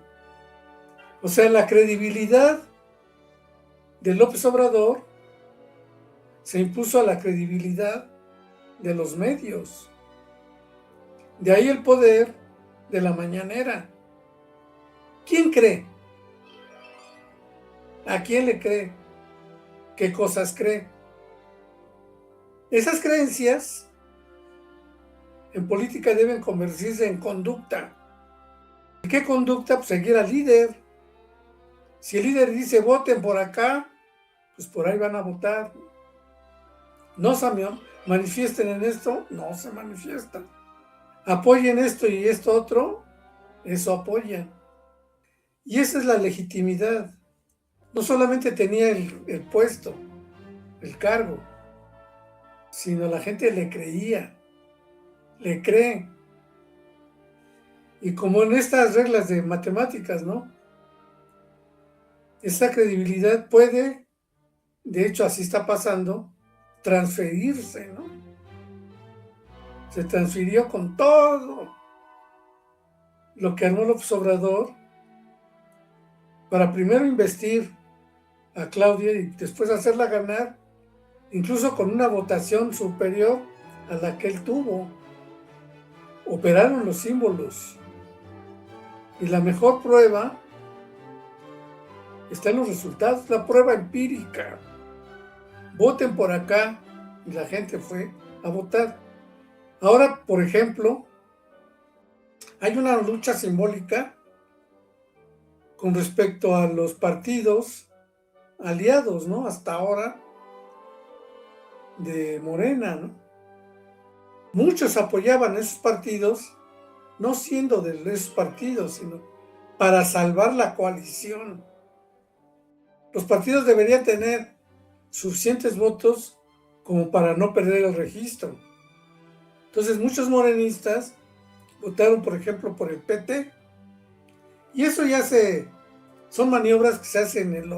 O sea, la credibilidad de López Obrador se impuso a la credibilidad de los medios. De ahí el poder de la mañanera. ¿Quién cree? ¿A quién le cree? ¿Qué cosas cree? Esas creencias en política deben convertirse en conducta. ¿Y qué conducta? Pues seguir al líder. Si el líder dice voten por acá, pues por ahí van a votar. No se manifiesten en esto, no se manifiestan. Apoyen esto y esto otro, eso apoyan. Y esa es la legitimidad. No solamente tenía el puesto, el cargo, sino la gente le creía, le cree. Y como en estas reglas de matemáticas, ¿no? Esa credibilidad puede, de hecho así está pasando, transferirse, ¿no? Se transfirió con todo lo que armó López Obrador para primero investir a Claudia y después hacerla ganar, incluso con una votación superior a la que él tuvo. Operaron los símbolos. Y la mejor prueba está en los resultados, la prueba empírica. Voten por acá, y la gente fue a votar. Ahora, por ejemplo, hay una lucha simbólica con respecto a los partidos aliados, ¿no? Hasta ahora de Morena, ¿no? Muchos apoyaban esos partidos, no siendo de esos partidos, sino para salvar la coalición. Los partidos deberían tener suficientes votos como para no perder el registro. Entonces muchos morenistas votaron, por ejemplo, por el PT, y eso son maniobras que se hacen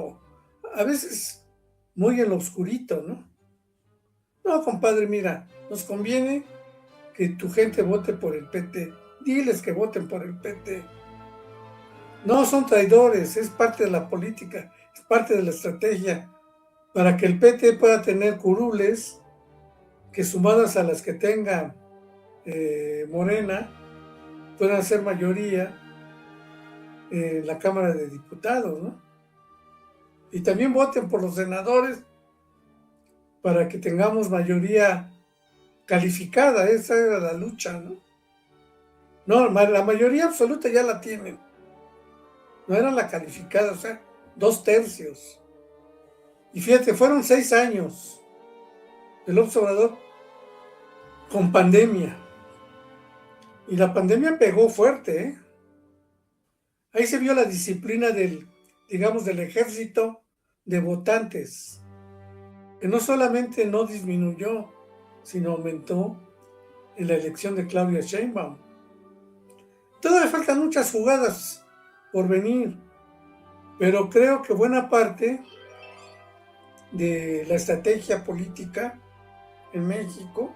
a veces muy en lo oscurito, ¿no? No, compadre, mira, nos conviene que tu gente vote por el PT, diles que voten por el PT. No son traidores, es parte de la política, es parte de la estrategia, para que el PT pueda tener curules que sumadas a las que tenga Morena, puedan ser mayoría en la Cámara de Diputados, ¿no? Y también voten por los senadores para que tengamos mayoría calificada. Esa era la lucha, ¿no? No, la mayoría absoluta ya la tienen. No era la calificada, o sea, 2/3. Y fíjate, fueron 6 años del observador con pandemia. Y la pandemia pegó fuerte, ¿eh? Ahí se vio la disciplina del ejército de votantes, que no solamente no disminuyó, sino aumentó en la elección de Claudia Sheinbaum. Todavía faltan muchas jugadas por venir, pero creo que buena parte de la estrategia política en México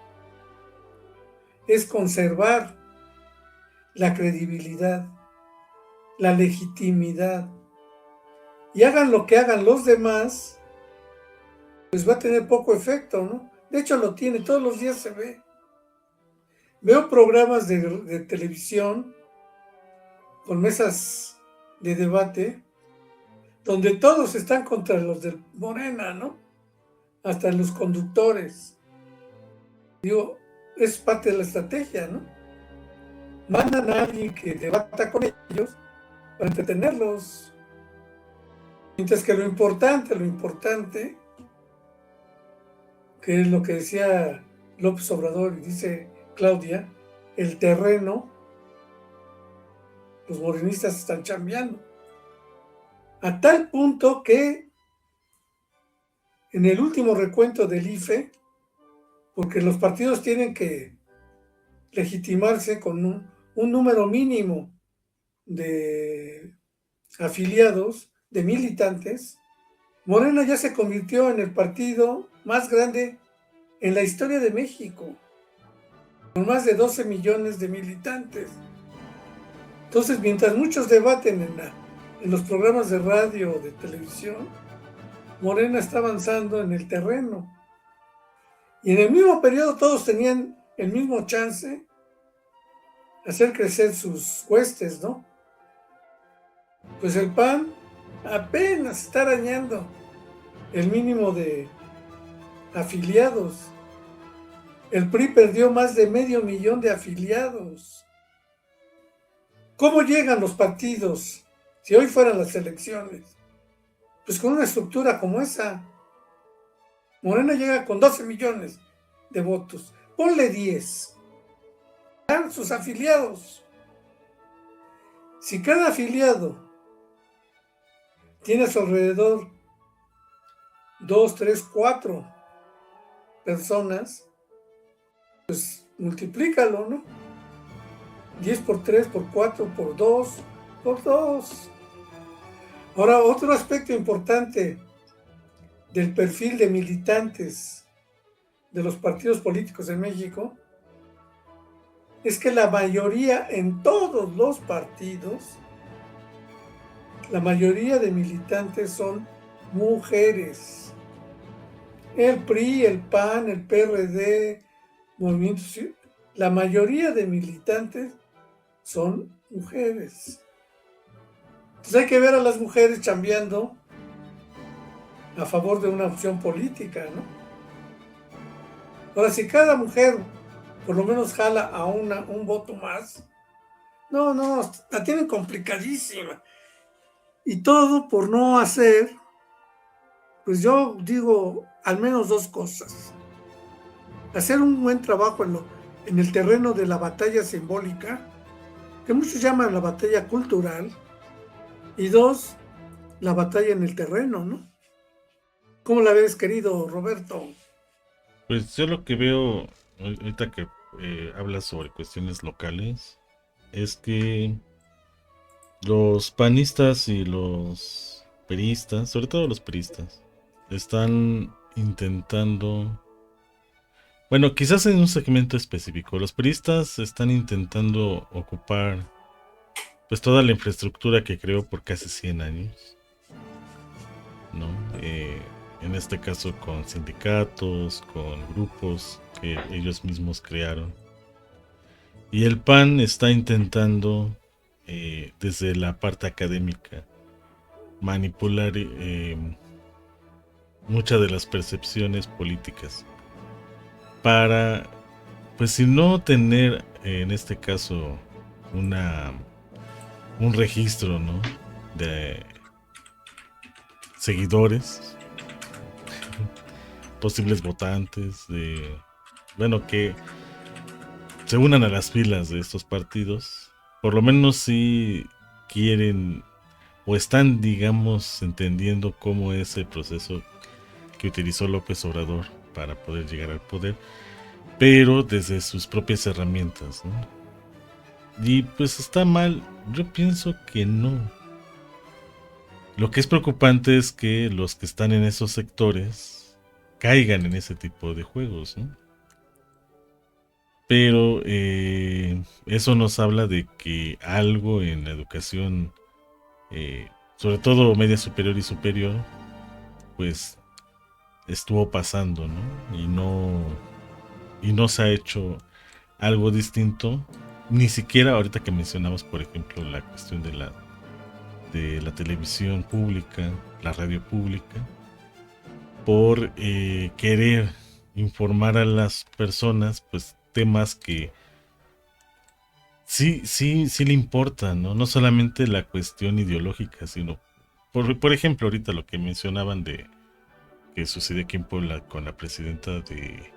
es conservar la credibilidad, la legitimidad, y hagan lo que hagan los demás, pues va a tener poco efecto, ¿no? De hecho lo tiene, todos los días se ve. Veo programas de televisión con mesas de debate donde todos están contra los de Morena, ¿no? Hasta los conductores. Digo, es parte de la estrategia, ¿no? Mandan a alguien que debata con ellos para entretenerlos. Mientras que lo importante, que es lo que decía López Obrador y dice Claudia, el terreno, los morenistas están chambeando. A tal punto que en el último recuento del IFE, porque los partidos tienen que legitimarse con un número mínimo de afiliados, de militantes, Morena ya se convirtió en el partido más grande en la historia de México, con más de 12 millones de militantes. Entonces, mientras muchos debaten en los programas de radio o de televisión, Morena está avanzando en el terreno. Y en el mismo periodo todos tenían el mismo chance de hacer crecer sus huestes, ¿no? Pues el PAN apenas está arañando el mínimo de afiliados. El PRI perdió más de 500,000 de afiliados. ¿Cómo llegan los partidos si hoy fueran las elecciones? Pues con una estructura como esa. Morena llega con 12 millones de votos. Ponle 10. Dan sus afiliados. Si cada afiliado tiene a su alrededor 2, 3, 4 personas, pues multiplícalo, ¿no? 10 por 3, por 4, por 2, por 2. Ahora, otro aspecto importante del perfil de militantes de los partidos políticos en México es que la mayoría, en todos los partidos, la mayoría de militantes son mujeres. El PRI, el PAN, el PRD, Movimiento Ciudadano, la mayoría de militantes son mujeres. Entonces hay que ver a las mujeres chambeando a favor de una opción política, ¿no? Ahora, si cada mujer por lo menos jala a un voto más, no, la tienen complicadísima. Y todo por no hacer, pues yo digo, al menos 2 cosas. Hacer un buen trabajo en el terreno de la batalla simbólica, que muchos llaman la batalla cultural, y 2, la batalla en el terreno, ¿no? ¿Cómo la ves, querido Roberto? Pues yo lo que veo ahorita que hablas sobre cuestiones locales es que los panistas y los peristas, sobre todo los peristas, están intentando, bueno, quizás en un segmento específico, los peristas están intentando ocupar pues toda la infraestructura que creó por casi 100 años, ¿no? En este caso con sindicatos, con grupos que ellos mismos crearon. Y el PAN está intentando, desde la parte académica, manipular muchas de las percepciones políticas para, pues si no tener, en este caso, un registro, ¿no?, de seguidores, posibles votantes, bueno, que se unan a las filas de estos partidos, por lo menos si quieren o están, digamos, entendiendo cómo es el proceso que utilizó López Obrador para poder llegar al poder, pero desde sus propias herramientas, ¿no? Y pues está mal, yo pienso que no. Lo que es preocupante es que los que están en esos sectores caigan en ese tipo de juegos, ¿no? Pero eso nos habla de que algo en la educación, sobre todo media superior y superior, pues estuvo pasando, ¿no? Y no se ha hecho algo distinto, ni siquiera ahorita que mencionamos, por ejemplo, la cuestión de la televisión pública, la radio pública, por querer informar a las personas, pues temas que sí le importan, ¿no? No solamente la cuestión ideológica, sino, por ejemplo, ahorita lo que mencionaban de que sucedió aquí en Puebla con la presidenta de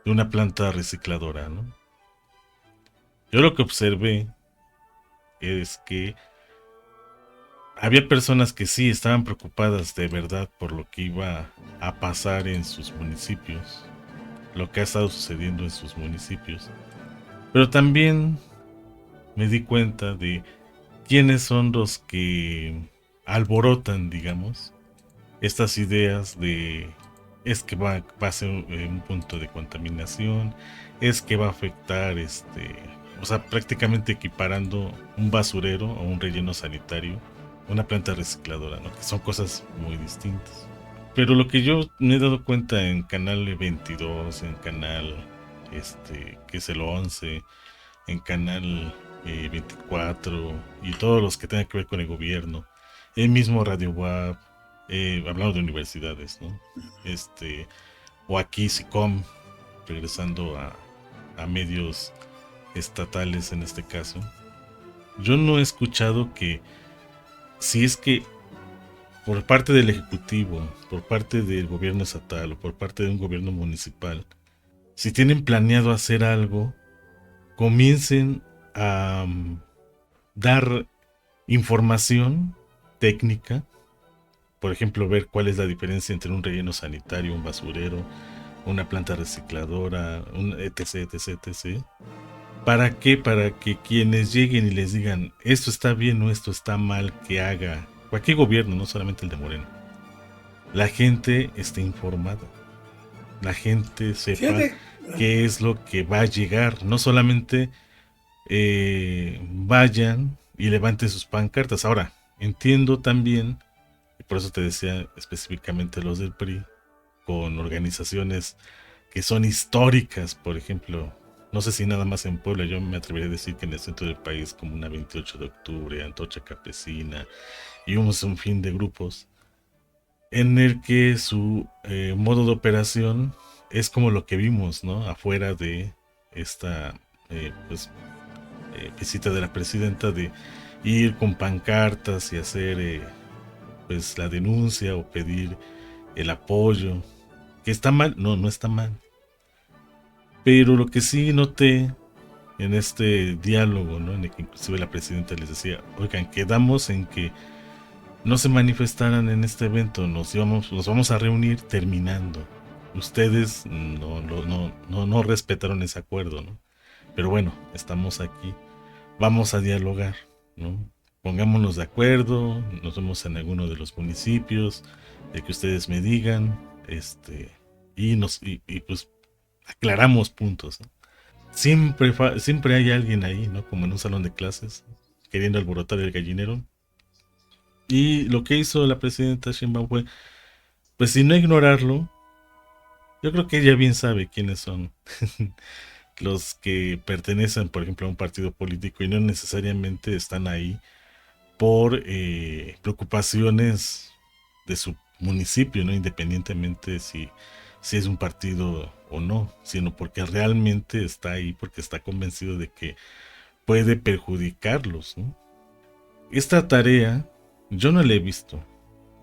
una planta recicladora, ¿no? Yo lo que observé es que había personas que sí estaban preocupadas de verdad por lo que iba a pasar en sus municipios, lo que ha estado sucediendo en sus municipios. Pero también me di cuenta de quiénes son los que alborotan, digamos, estas ideas de es que va a ser un punto de contaminación, es que va a afectar o sea, prácticamente equiparando un basurero o un relleno sanitario, una planta recicladora, ¿no? Que son cosas muy distintas. Pero lo que yo me he dado cuenta en Canal 22, en Canal, que es el 11, en Canal 24 y todos los que tengan que ver con el gobierno, el mismo Radio WAP, hablando de universidades, ¿no? O aquí SICOM, regresando a medios estatales en este caso. Yo no he escuchado que si es que por parte del Ejecutivo, por parte del gobierno estatal o por parte de un gobierno municipal, si tienen planeado hacer algo, comiencen a dar información técnica, por ejemplo, ver cuál es la diferencia entre un relleno sanitario, un basurero, una planta recicladora, un etc, etc, etc. ¿Para qué? Para que quienes lleguen y les digan esto está bien o esto está mal que haga cualquier gobierno, no solamente el de Moreno, la gente esté informada, la gente sepa Fíjate, qué es lo que va a llegar, no solamente vayan y levanten sus pancartas. Ahora, entiendo también, y por eso te decía específicamente los del PRI, con organizaciones que son históricas, por ejemplo, no sé si nada más en Puebla, yo me atrevería a decir que en el centro del país, como una 28 de octubre, Antorcha Campesina y un sinfín de grupos, en el que su modo de operación es como lo que vimos, ¿no? Afuera de esta pues, visita de la presidenta, de ir con pancartas y hacer pues la denuncia o pedir el apoyo. ¿Que está mal? No, no está mal. Pero lo que sí noté en este diálogo, ¿no? En el que inclusive la presidenta les decía, oigan, quedamos en que no se manifestaran en este evento, nos vamos a reunir terminando. Ustedes no respetaron ese acuerdo, ¿no? Pero bueno, estamos aquí, vamos a dialogar, ¿no? Pongámonos de acuerdo, nos vemos en alguno de los municipios, de que ustedes me digan, y pues aclaramos puntos, ¿no? Siempre hay alguien ahí, ¿no? Como en un salón de clases, queriendo alborotar el gallinero. Y lo que hizo la presidenta Sheinbaum fue, pues si no ignorarlo, yo creo que ella bien sabe quiénes son los que pertenecen, por ejemplo, a un partido político y no necesariamente están ahí por preocupaciones de su municipio, ¿no? Independientemente si es un partido o no, sino porque realmente está ahí, porque está convencido de que puede perjudicarlos, ¿no? Esta tarea yo no la he visto,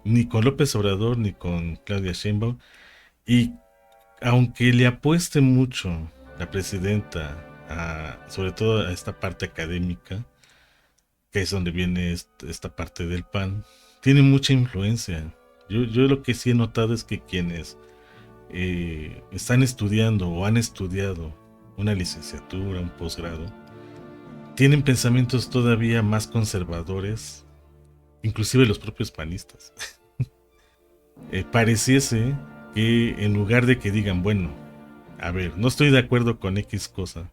ni con López Obrador ni con Claudia Sheinbaum, y aunque le apueste mucho la presidenta, sobre todo a esta parte académica, que es donde viene esta parte del PAN, tiene mucha influencia. Yo lo que sí he notado es que quienes están estudiando o han estudiado una licenciatura, un posgrado, tienen pensamientos todavía más conservadores, inclusive los propios panistas. Pareciese que en lugar de que digan, bueno, a ver, no estoy de acuerdo con X cosa,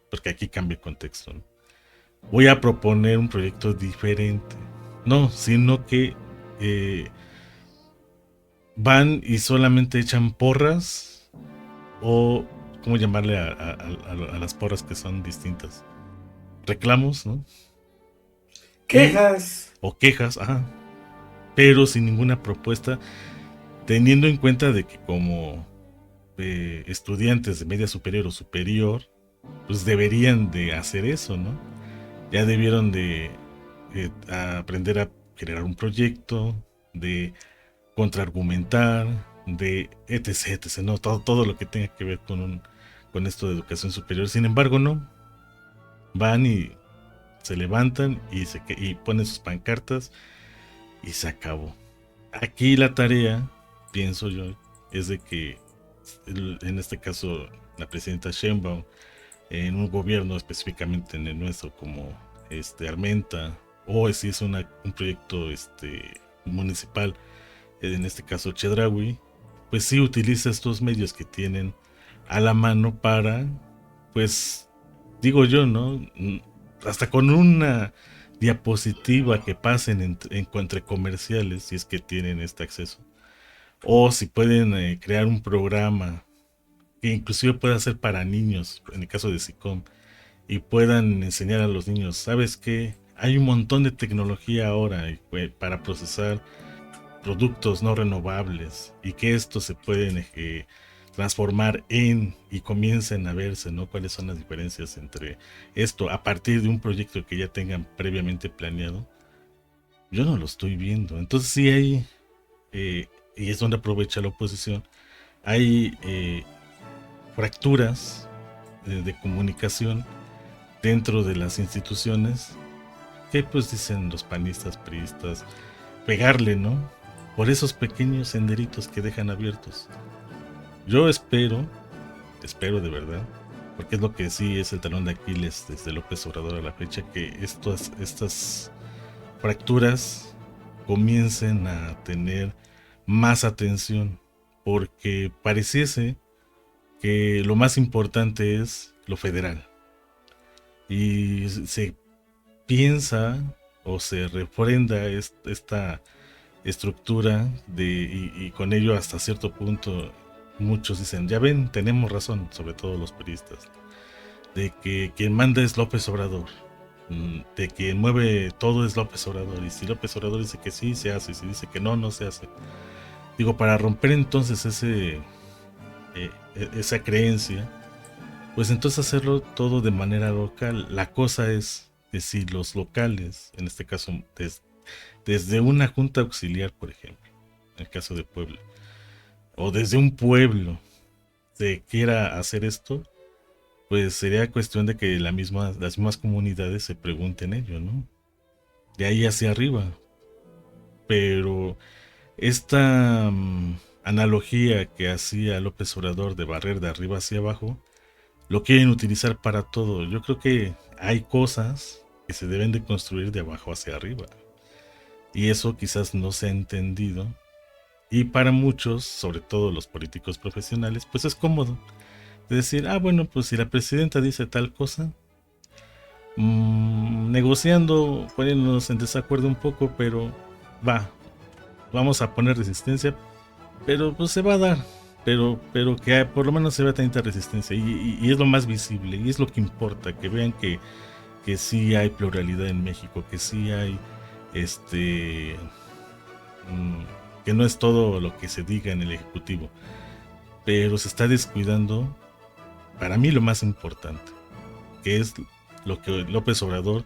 porque aquí cambia el contexto, ¿no? Voy a proponer un proyecto diferente. No, sino que eh, van y solamente echan porras o, ¿cómo llamarle a las porras que son distintas? Reclamos, ¿no? Y, quejas. o quejas, ajá, pero sin ninguna propuesta, teniendo en cuenta de que como estudiantes de media superior o superior, pues deberían de hacer eso, ¿no? Ya debieron de aprender a generar un proyecto, de contraargumentar, de etc, etc, ¿no? Todo lo que tenga que ver con esto de educación superior. Sin embargo, no. Van y se levantan y ponen sus pancartas y se acabó. Aquí la tarea, pienso yo, es de que en este caso la presidenta Sheinbaum, en un gobierno específicamente en el nuestro como Armenta, o si es un proyecto municipal, en este caso Chedraui, pues sí utiliza estos medios que tienen a la mano para, pues digo yo, ¿no? Hasta con una diapositiva que pasen entre comerciales, si es que tienen este acceso, o si pueden crear un programa que inclusive pueda ser para niños, en el caso de SICOM, y puedan enseñar a los niños, ¿sabes qué? Hay un montón de tecnología ahora para procesar productos no renovables y que estos se pueden transformar y comiencen a verse, ¿no? Cuáles son las diferencias entre esto a partir de un proyecto que ya tengan previamente planeado. Yo no lo estoy viendo. Entonces sí hay, y es donde aprovecha la oposición, hay fracturas de comunicación dentro de las instituciones que pues dicen los panistas, priistas, pegarle, ¿no? Por esos pequeños senderitos que dejan abiertos. Yo espero de verdad, porque es lo que sí es el talón de Aquiles desde López Obrador a la fecha, que estas fracturas comiencen a tener más atención, porque pareciese que lo más importante es lo federal. Y se piensa o se refrenda esta estructura y con ello hasta cierto punto muchos dicen, ya ven, tenemos razón, sobre todo los periodistas, de que quien manda es López Obrador, de que mueve todo es López Obrador, y si López Obrador dice que sí, se hace, y si dice que no, no se hace. Digo, para romper entonces esa creencia, pues entonces hacerlo todo de manera local. La cosa es que si los locales, en este caso desde una junta auxiliar, por ejemplo, en el caso de Puebla, o desde un pueblo se quiera hacer esto, pues sería cuestión de que las mismas comunidades se pregunten ello, ¿no? De ahí hacia arriba. Pero esta analogía que hacía López Obrador de barrer de arriba hacia abajo, lo quieren utilizar para todo. Yo creo que hay cosas que se deben de construir de abajo hacia arriba. Y eso quizás no se ha entendido. Y para muchos, sobre todo los políticos profesionales, pues es cómodo de decir, ah, bueno, pues si la presidenta dice tal cosa, negociando, poniéndonos en desacuerdo un poco, pero vamos a poner resistencia, pero pues se va a dar, pero que por lo menos se vea tanta resistencia y es lo más visible y es lo que importa, que vean que sí hay pluralidad en México, que sí hay que no es todo lo que se diga en el Ejecutivo, pero se está descuidando para mí lo más importante, que es lo que López Obrador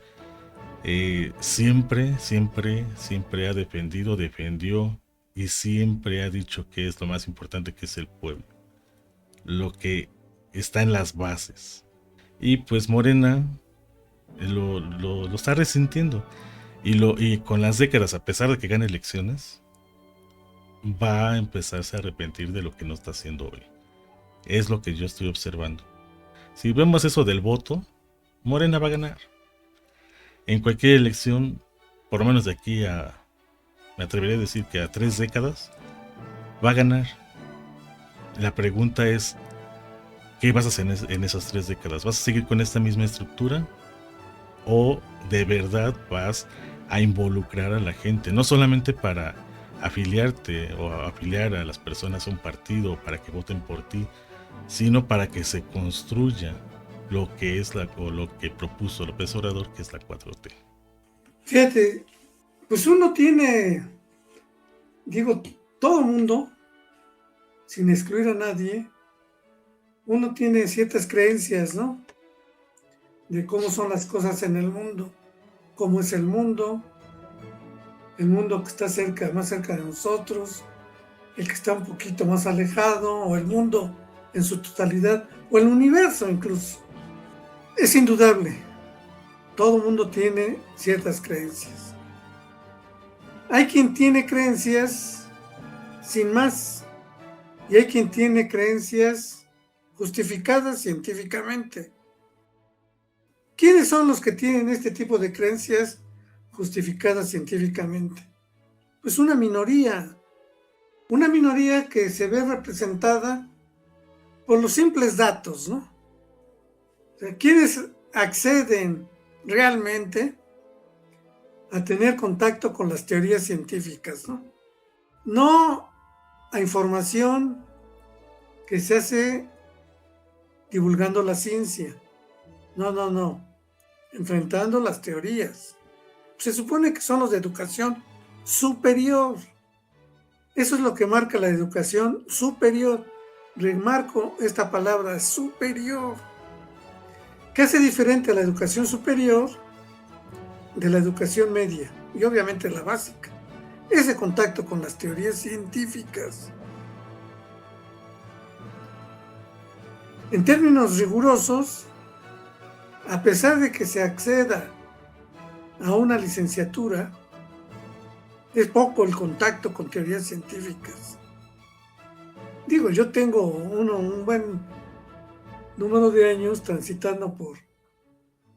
siempre ha defendió y siempre ha dicho que es lo más importante, que es el pueblo, lo que está en las bases. Y pues Morena lo está resintiendo. Y con las décadas, a pesar de que gane elecciones, va a empezarse a arrepentir de lo que no está haciendo hoy. Es lo que yo estoy observando. Si vemos eso del voto, Morena va a ganar. En cualquier elección, por lo menos de aquí me atrevería a decir que a 3 décadas, va a ganar. La pregunta es, ¿qué vas a hacer en esas 3 décadas? ¿Vas a seguir con esta misma estructura? ¿O de verdad vas a involucrar a la gente? No solamente para afiliarte o afiliar a las personas a un partido para que voten por ti, sino para que se construya lo que es lo que propuso López Obrador, que es la 4T. Fíjate, pues uno tiene, digo, todo mundo, sin excluir a nadie, uno tiene ciertas creencias, ¿no? De cómo son las cosas en el mundo, cómo es el mundo que está más cerca de nosotros, el que está un poquito más alejado, o el mundo en su totalidad, o el universo incluso. Es indudable, todo mundo tiene ciertas creencias. Hay quien tiene creencias sin más y hay quien tiene creencias justificadas científicamente. ¿Quiénes son los que tienen este tipo de creencias justificadas científicamente? Pues una minoría que se ve representada por los simples datos, ¿no? O sea, ¿quiénes acceden realmente a tener contacto con las teorías científicas, ¿no? No a información que se hace divulgando la ciencia. No. Enfrentando las teorías. Se supone que son los de educación superior. Eso es lo que marca la educación superior. Remarco esta palabra, superior. ¿Qué hace diferente a la educación superior de la educación media? Y obviamente la básica. Ese contacto con las teorías científicas. En términos rigurosos, a pesar de que se acceda a una licenciatura, es poco el contacto con teorías científicas. Digo, yo tengo un buen número de años transitando por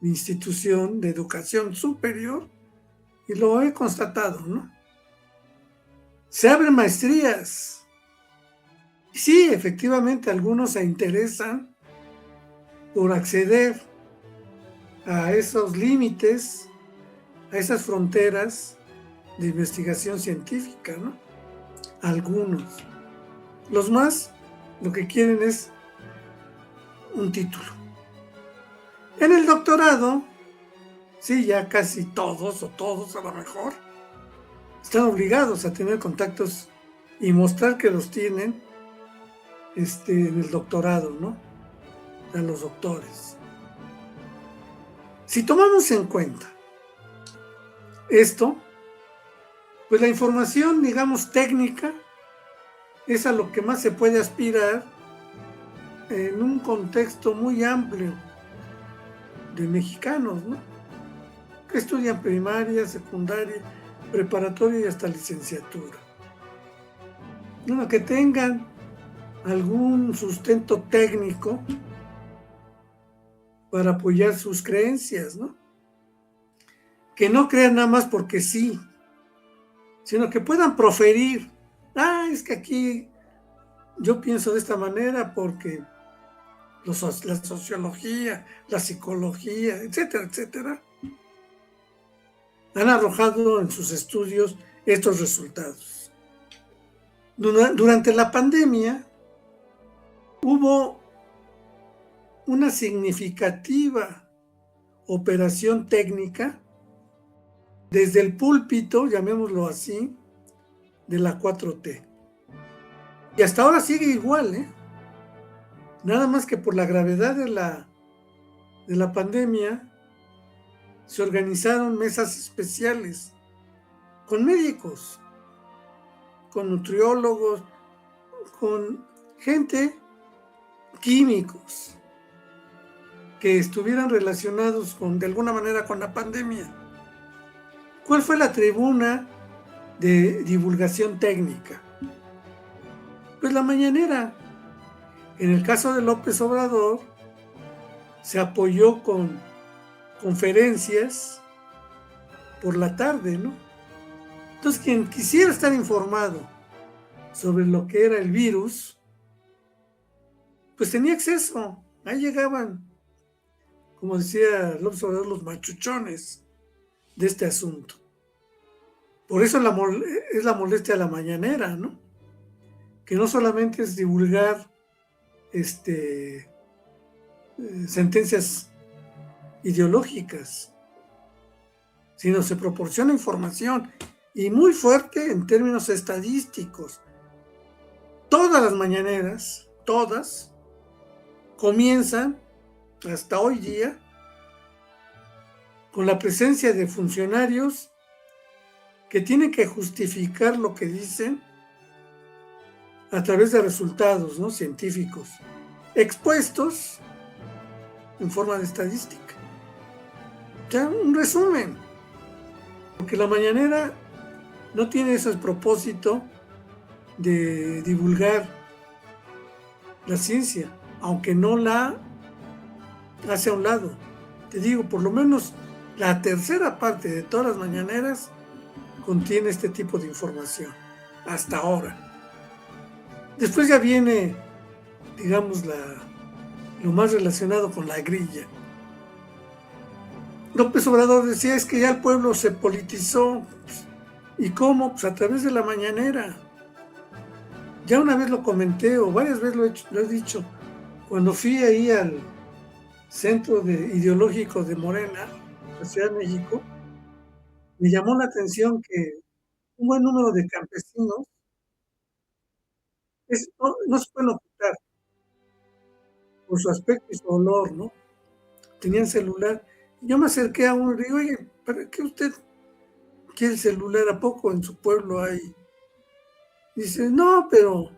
mi institución de educación superior y lo he constatado, ¿no? Se abren maestrías. Y sí, efectivamente, algunos se interesan por acceder a esos límites, a esas fronteras de investigación científica, ¿no? Algunos. Los más lo que quieren es un título. En el doctorado, sí, ya casi todos a lo mejor, están obligados a tener contactos y mostrar que los tienen en el doctorado, ¿no? A los doctores. Si tomamos en cuenta esto, pues la información, digamos, técnica, es a lo que más se puede aspirar en un contexto muy amplio de mexicanos, ¿no? Que estudian primaria, secundaria, preparatoria y hasta licenciatura. Bueno, que tengan algún sustento técnico para apoyar sus creencias, ¿no? Que no crean nada más porque sí, sino que puedan proferir. Es que aquí yo pienso de esta manera porque la sociología, la psicología, etcétera, han arrojado en sus estudios estos resultados. Durante la pandemia hubo una significativa operación técnica desde el púlpito, llamémoslo así, de la 4T. Y hasta ahora sigue igual, ¿eh? Nada más que por la gravedad de la pandemia, se organizaron mesas especiales con médicos, con nutriólogos, con gente, químicos, que estuvieran relacionados de alguna manera con la pandemia. ¿Cuál fue la tribuna de divulgación técnica? Pues la mañanera. En el caso de López Obrador, se apoyó con conferencias por la tarde, ¿no? Entonces, quien quisiera estar informado sobre lo que era el virus, pues tenía acceso. Ahí llegaban, como decía López Obrador, los machuchones de este asunto. Por eso es la molestia de la mañanera, ¿no? Que no solamente es divulgar sentencias ideológicas, sino se proporciona información y muy fuerte en términos estadísticos. Todas las mañaneras, todas, comienzan hasta hoy día con la presencia de funcionarios que tienen que justificar lo que dicen a través de resultados, ¿no?, científicos, expuestos en forma de estadística. Ya un resumen, porque la mañanera no tiene ese propósito de divulgar la ciencia, aunque no la hace a un lado. Te digo, por lo menos la tercera parte de todas las mañaneras contiene este tipo de información, hasta ahora. Después ya viene, digamos, lo más relacionado con la grilla. López Obrador decía, es que ya el pueblo se politizó. ¿Y cómo? Pues a través de la mañanera. Ya una vez lo comenté, o varias veces lo he dicho, cuando fui ahí al centro ideológico de Morena, la Ciudad de México, me llamó la atención que un buen número de campesinos no se pueden ocultar por su aspecto y su olor, ¿no? Tenían celular. Yo me acerqué a uno y le digo, oye, ¿para qué usted quiere el celular? ¿A poco en su pueblo hay? Dice, no, pero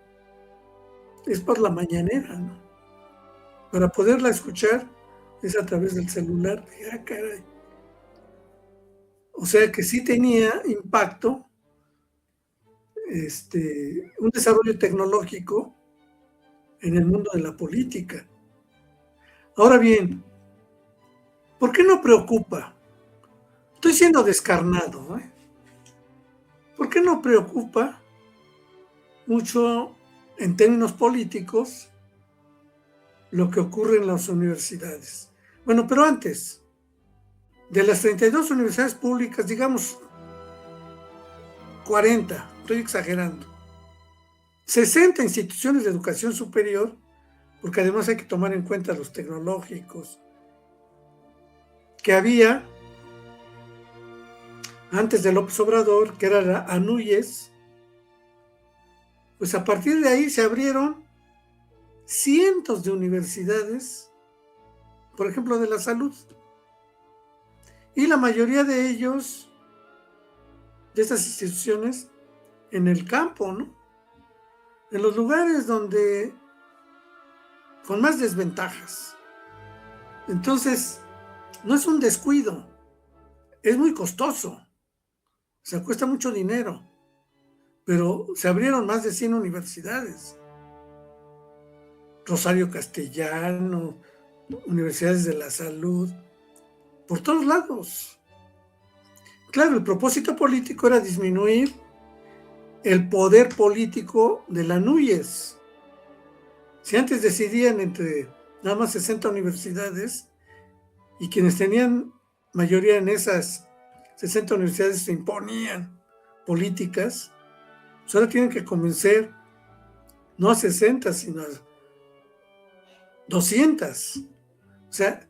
es por la mañanera, ¿no? Para poderla escuchar es a través del celular. Dije, ah, caray. O sea que sí tenía impacto, un desarrollo tecnológico en el mundo de la política. Ahora bien, ¿por qué no preocupa? Estoy siendo descarnado, ¿eh? ¿Por qué no preocupa mucho en términos políticos lo que ocurre en las universidades? Bueno, pero antes, de las 32 universidades públicas, digamos 40, estoy exagerando, 60 instituciones de educación superior, porque además hay que tomar en cuenta los tecnológicos, que había antes de López Obrador, que era la ANUYES, pues a partir de ahí se abrieron cientos de universidades, por ejemplo, de la salud, y la mayoría de ellos, de estas instituciones, en el campo, ¿no? En los lugares donde, con más desventajas. Entonces, no es un descuido, es muy costoso, se cuesta mucho dinero, pero se abrieron más de 100 universidades. Rosario Castellano, universidades de la salud, por todos lados. Claro, el propósito político era disminuir el poder político de la NUYES. Si antes decidían entre nada más 60 universidades y quienes tenían mayoría en esas 60 universidades se imponían políticas, pues ahora tienen que convencer no a 60, sino a 200. O sea,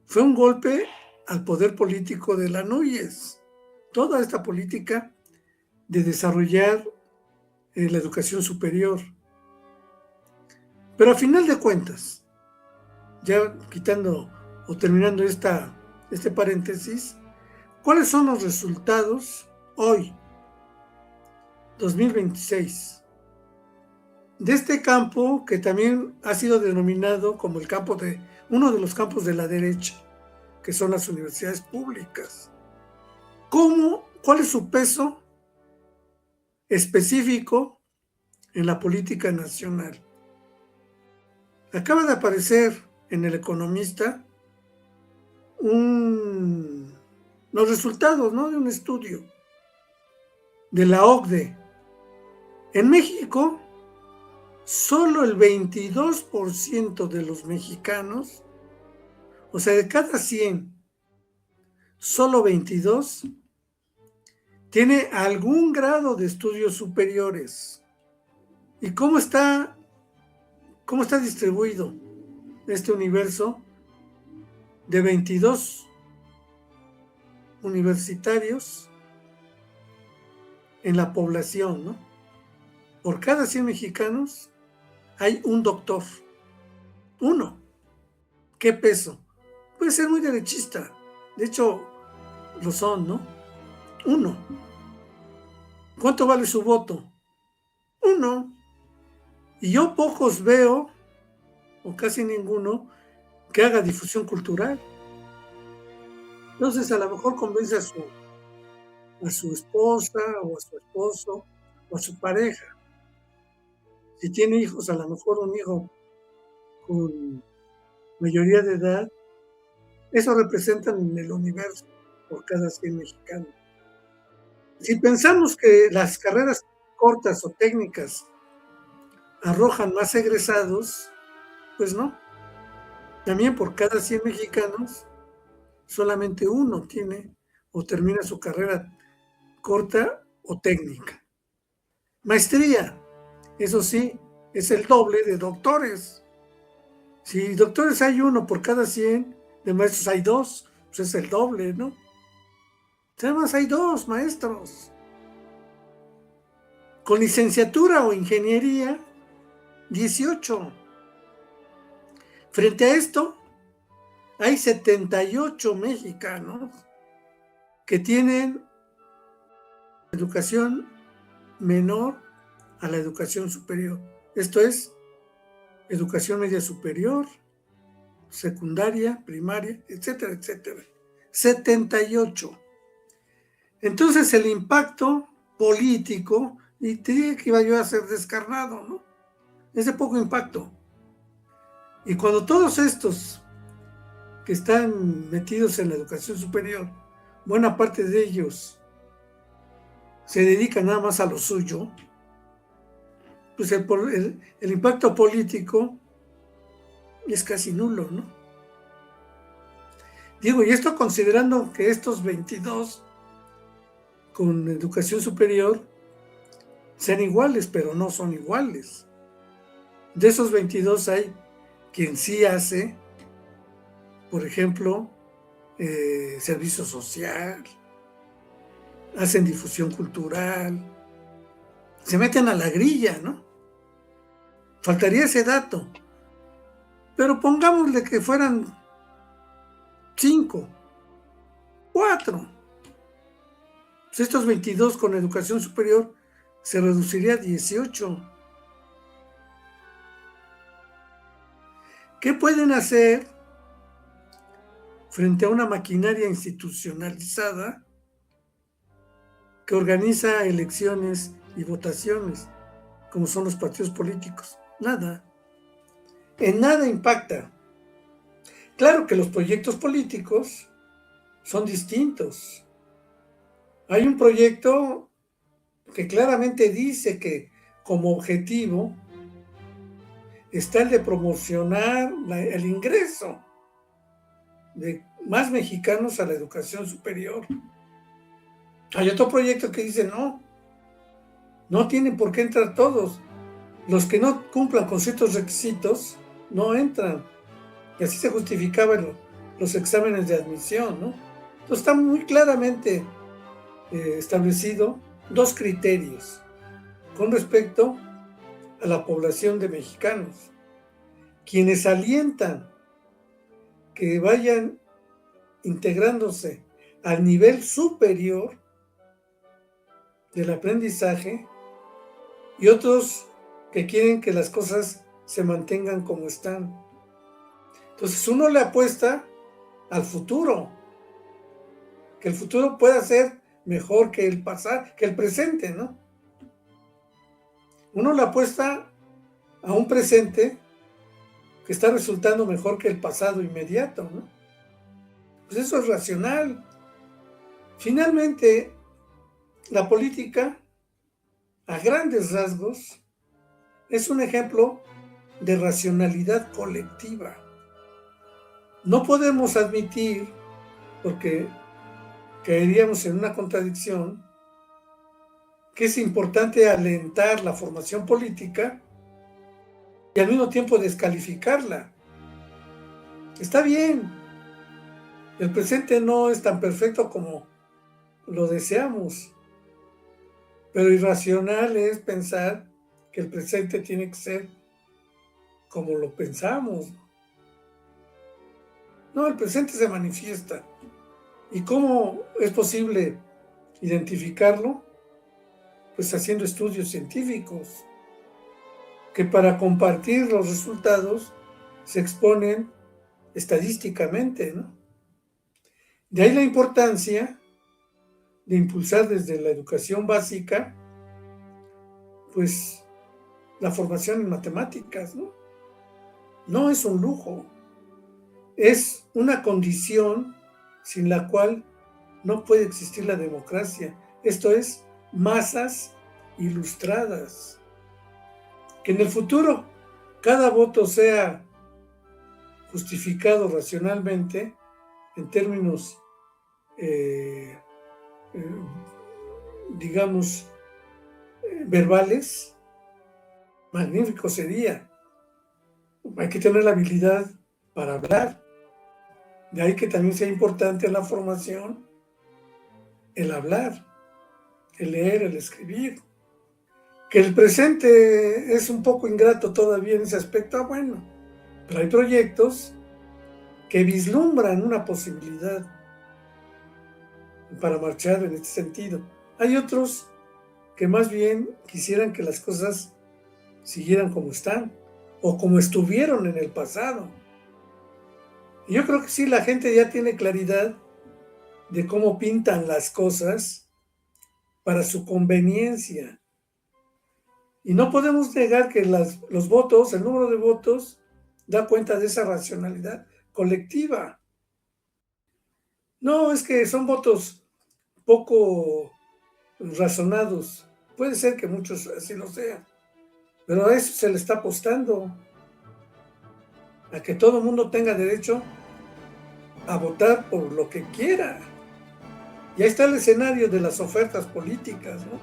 fue un golpe al poder político de la NUYES. Toda esta política de desarrollar la educación superior. Pero a final de cuentas, ya quitando o terminando este paréntesis, ¿cuáles son los resultados hoy, 2026, de este campo que también ha sido denominado como uno de los campos de la derecha, que son las universidades públicas? ¿Cuál es su peso específico en la política nacional? Acaba de aparecer en El Economista los resultados, ¿no?, de un estudio de la OCDE. En México, solo el 22% de los mexicanos, o sea, de cada 100, solo 22 tiene algún grado de estudios superiores. ¿Y cómo está distribuido este universo de 22 universitarios en la población, ¿no? Por cada 100 mexicanos hay un doctor, uno. ¿Qué peso? Puede ser muy derechista, de hecho lo son, ¿no? Uno. ¿Cuánto vale su voto? Uno. Y yo pocos veo, o casi ninguno, que haga difusión cultural. Entonces a lo mejor convence a su esposa o a su esposo o a su pareja. Si tiene hijos, a lo mejor un hijo con mayoría de edad, eso representan en el universo por cada 100 mexicanos. Si pensamos que las carreras cortas o técnicas arrojan más egresados, pues no. También por cada 100 mexicanos, solamente uno tiene o termina su carrera corta o técnica. Maestría, eso sí, es el doble de doctores. Si doctores hay uno por cada 100, de maestros hay dos, pues es el doble, ¿no? Además hay dos maestros. Con licenciatura o ingeniería, 18. Frente a esto, hay 78 mexicanos que tienen educación menor a la educación superior. Esto es educación media superior, secundaria, primaria, etcétera, etcétera. 78. Entonces el impacto político, y te dije que iba yo a ser descarnado, ¿no? Es de poco impacto. Y cuando todos estos que están metidos en la educación superior, buena parte de ellos se dedican nada más a lo suyo, pues el impacto político es casi nulo, ¿no? Digo, y esto considerando que estos 22 con educación superior sean iguales, pero no son iguales. De esos 22 hay quien sí hace, por ejemplo, servicio social, hacen difusión cultural, se meten a la grilla, ¿no? Faltaría ese dato, pero pongámosle que fueran 5, 4. Pues estos 22 con educación superior se reduciría a 18. ¿Qué pueden hacer frente a una maquinaria institucionalizada que organiza elecciones y votaciones, como son los partidos políticos? Nada. En nada impacta. Claro que los proyectos políticos son distintos. Hay un proyecto que claramente dice que como objetivo está el de promocionar el ingreso de más mexicanos a la educación superior. Hay otro proyecto que dice no tienen por qué entrar todos. Los que no cumplan con ciertos requisitos no entran. Y así se justificaban los exámenes de admisión, ¿no? Entonces está muy claramente establecido dos criterios con respecto a la población de mexicanos. Quienes alientan que vayan integrándose al nivel superior del aprendizaje y otros que quieren que las cosas se mantengan como están. Entonces uno le apuesta al futuro, que el futuro pueda ser mejor que el pasado, que el presente, ¿no? Uno le apuesta a un presente que está resultando mejor que el pasado inmediato, ¿no? Pues eso es racional. Finalmente, la política, a grandes rasgos, es un ejemplo de racionalidad colectiva. No podemos admitir, porque caeríamos en una contradicción, que es importante alentar la formación política y al mismo tiempo descalificarla. Está bien, el presente no es tan perfecto como lo deseamos, pero irracional es pensar que el presente tiene que ser como lo pensamos. No, el presente se manifiesta. ¿Y cómo es posible identificarlo? Pues haciendo estudios científicos, que para compartir los resultados se exponen estadísticamente, ¿no? De ahí la importancia de impulsar desde la educación básica, pues, la formación en matemáticas, ¿no? no es un lujo, es una condición sin la cual no puede existir la democracia. Esto es, masas ilustradas. Que en el futuro cada voto sea justificado racionalmente en términos, eh, eh, digamos, verbales, magnífico sería. Hay que tener la habilidad para hablar. De ahí que también sea importante en la formación el hablar, el leer, el escribir. Que el presente es un poco ingrato todavía en ese aspecto, bueno, pero hay proyectos que vislumbran una posibilidad para marchar en este sentido. Hay otros que más bien quisieran que las cosas siguieran como están o como estuvieron en el pasado. Y yo creo que sí, la gente ya tiene claridad de cómo pintan las cosas para su conveniencia. Y no podemos negar que los votos, el número de votos, da cuenta de esa racionalidad colectiva. No, es que son votos poco razonados. Puede ser que muchos así lo sean, pero a eso se le está apostando, a que todo el mundo tenga derecho a votar por lo que quiera. Y ahí está el escenario de las ofertas políticas, ¿no?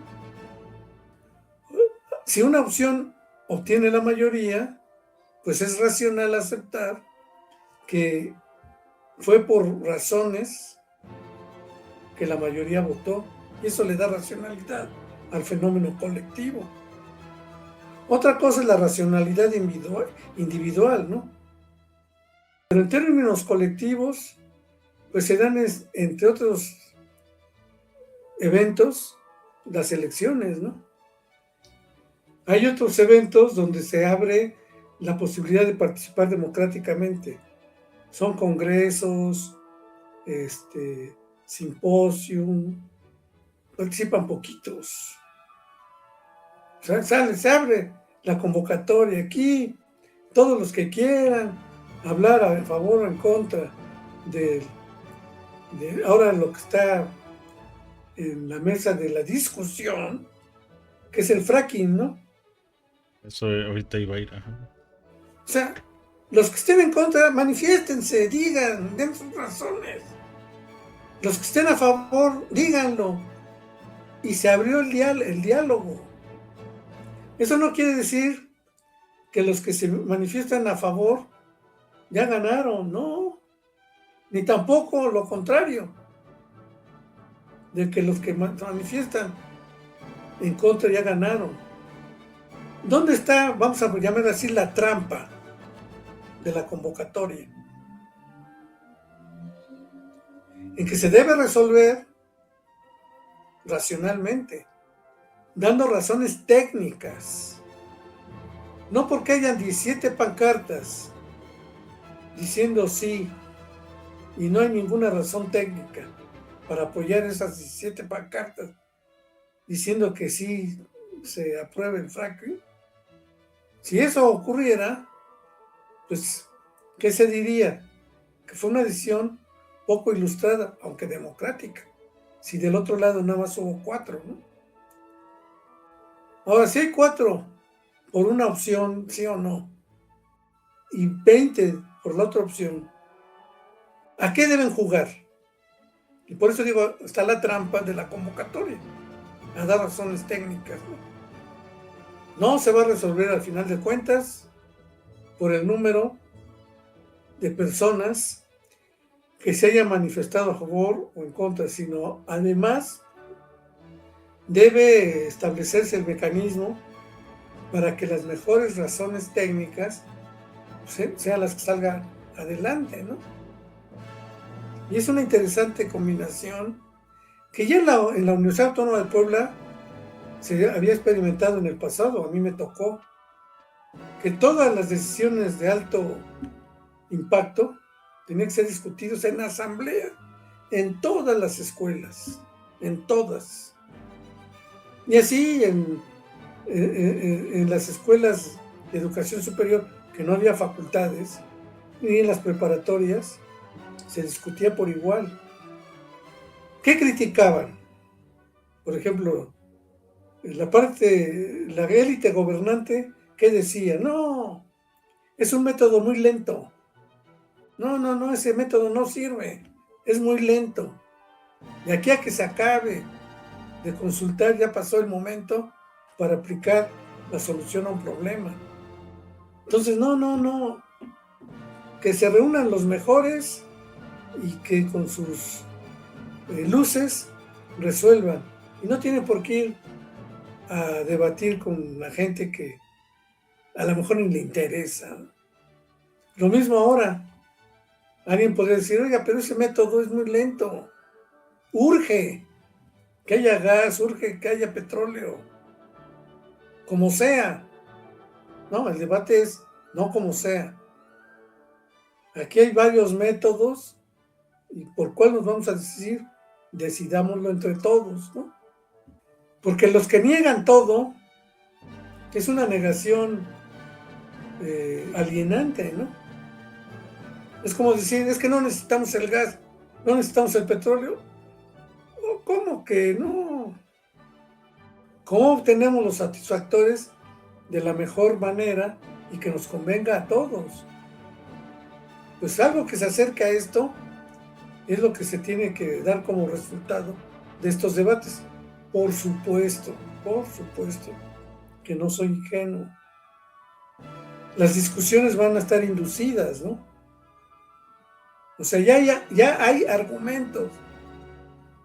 Si una opción obtiene la mayoría, pues es racional aceptar que fue por razones que la mayoría votó, y eso le da racionalidad al fenómeno colectivo. Otra cosa es la racionalidad individual, ¿no? Pero en términos colectivos, pues se dan, entre otros eventos, las elecciones, ¿no? Hay otros eventos donde se abre la posibilidad de participar democráticamente. Son congresos, simposium, participan poquitos. O sea, se abre la convocatoria aquí, todos los que quieran hablar a favor o en contra de ahora lo que está en la mesa de la discusión, que es el fracking, ¿no? Eso ahorita iba a ir. Ajá. O sea, los que estén en contra, manifiéstense, digan, den sus razones. Los que estén a favor, díganlo. Y se abrió el diálogo. Eso no quiere decir que los que se manifiestan a favor ya ganaron, no. Ni tampoco lo contrario, de que los que manifiestan en contra ya ganaron. ¿Dónde está, vamos a llamar así, la trampa de la convocatoria? En que se debe resolver racionalmente, dando razones técnicas. No porque hayan 17 pancartas diciendo sí y no hay ninguna razón técnica para apoyar esas 17 pancartas diciendo que sí se apruebe el fracking. Si eso ocurriera, pues, ¿qué se diría? Que fue una decisión poco ilustrada, aunque democrática. Si del otro lado nada más hubo 4, ¿no? Ahora, si hay 4 por una opción, sí o no, y 20 por la otra opción, ¿a qué deben jugar? Y por eso digo, está la trampa de la convocatoria, a dar razones técnicas, ¿no? No se va a resolver al final de cuentas por el número de personas que se hayan manifestado a favor o en contra, sino además debe establecerse el mecanismo para que las mejores razones técnicas sean las que salgan adelante, ¿no? Y es una interesante combinación que ya en la Universidad Autónoma de Puebla se había experimentado en el pasado. A mí me tocó que todas las decisiones de alto impacto tenían que ser discutidos en asamblea, en todas las escuelas, en todas. Y así en las escuelas de educación superior, que no había facultades, ni en las preparatorias se discutía por igual. ¿Qué criticaban? Por ejemplo, la élite gobernante, ¿qué decía? No, es un método muy lento. No, no, no, ese método no sirve. Es muy lento. De aquí a que se acabe de consultar, ya pasó el momento para aplicar la solución a un problema. Entonces, no, no, no. Que se reúnan los mejores y que con sus luces resuelvan. Y no tiene por qué ir a debatir con la gente que a lo mejor ni le interesa. Lo mismo ahora. Alguien podría decir, oiga, pero ese método es muy lento. Urge que haya gas, urge que haya petróleo. Como sea. No, el debate es no como sea. Aquí hay varios métodos y por cuál nos vamos a decidir, decidámoslo entre todos, ¿no? Porque los que niegan todo, que es una negación alienante, ¿no? Es como decir, es que no necesitamos el gas, no necesitamos el petróleo. ¿Cómo que no? ¿Cómo obtenemos los satisfactores de la mejor manera y que nos convenga a todos? Pues algo que se acerca a esto es lo que se tiene que dar como resultado de estos debates. Por supuesto que no soy ingenuo. Las discusiones van a estar inducidas, ¿no? O sea, ya hay argumentos.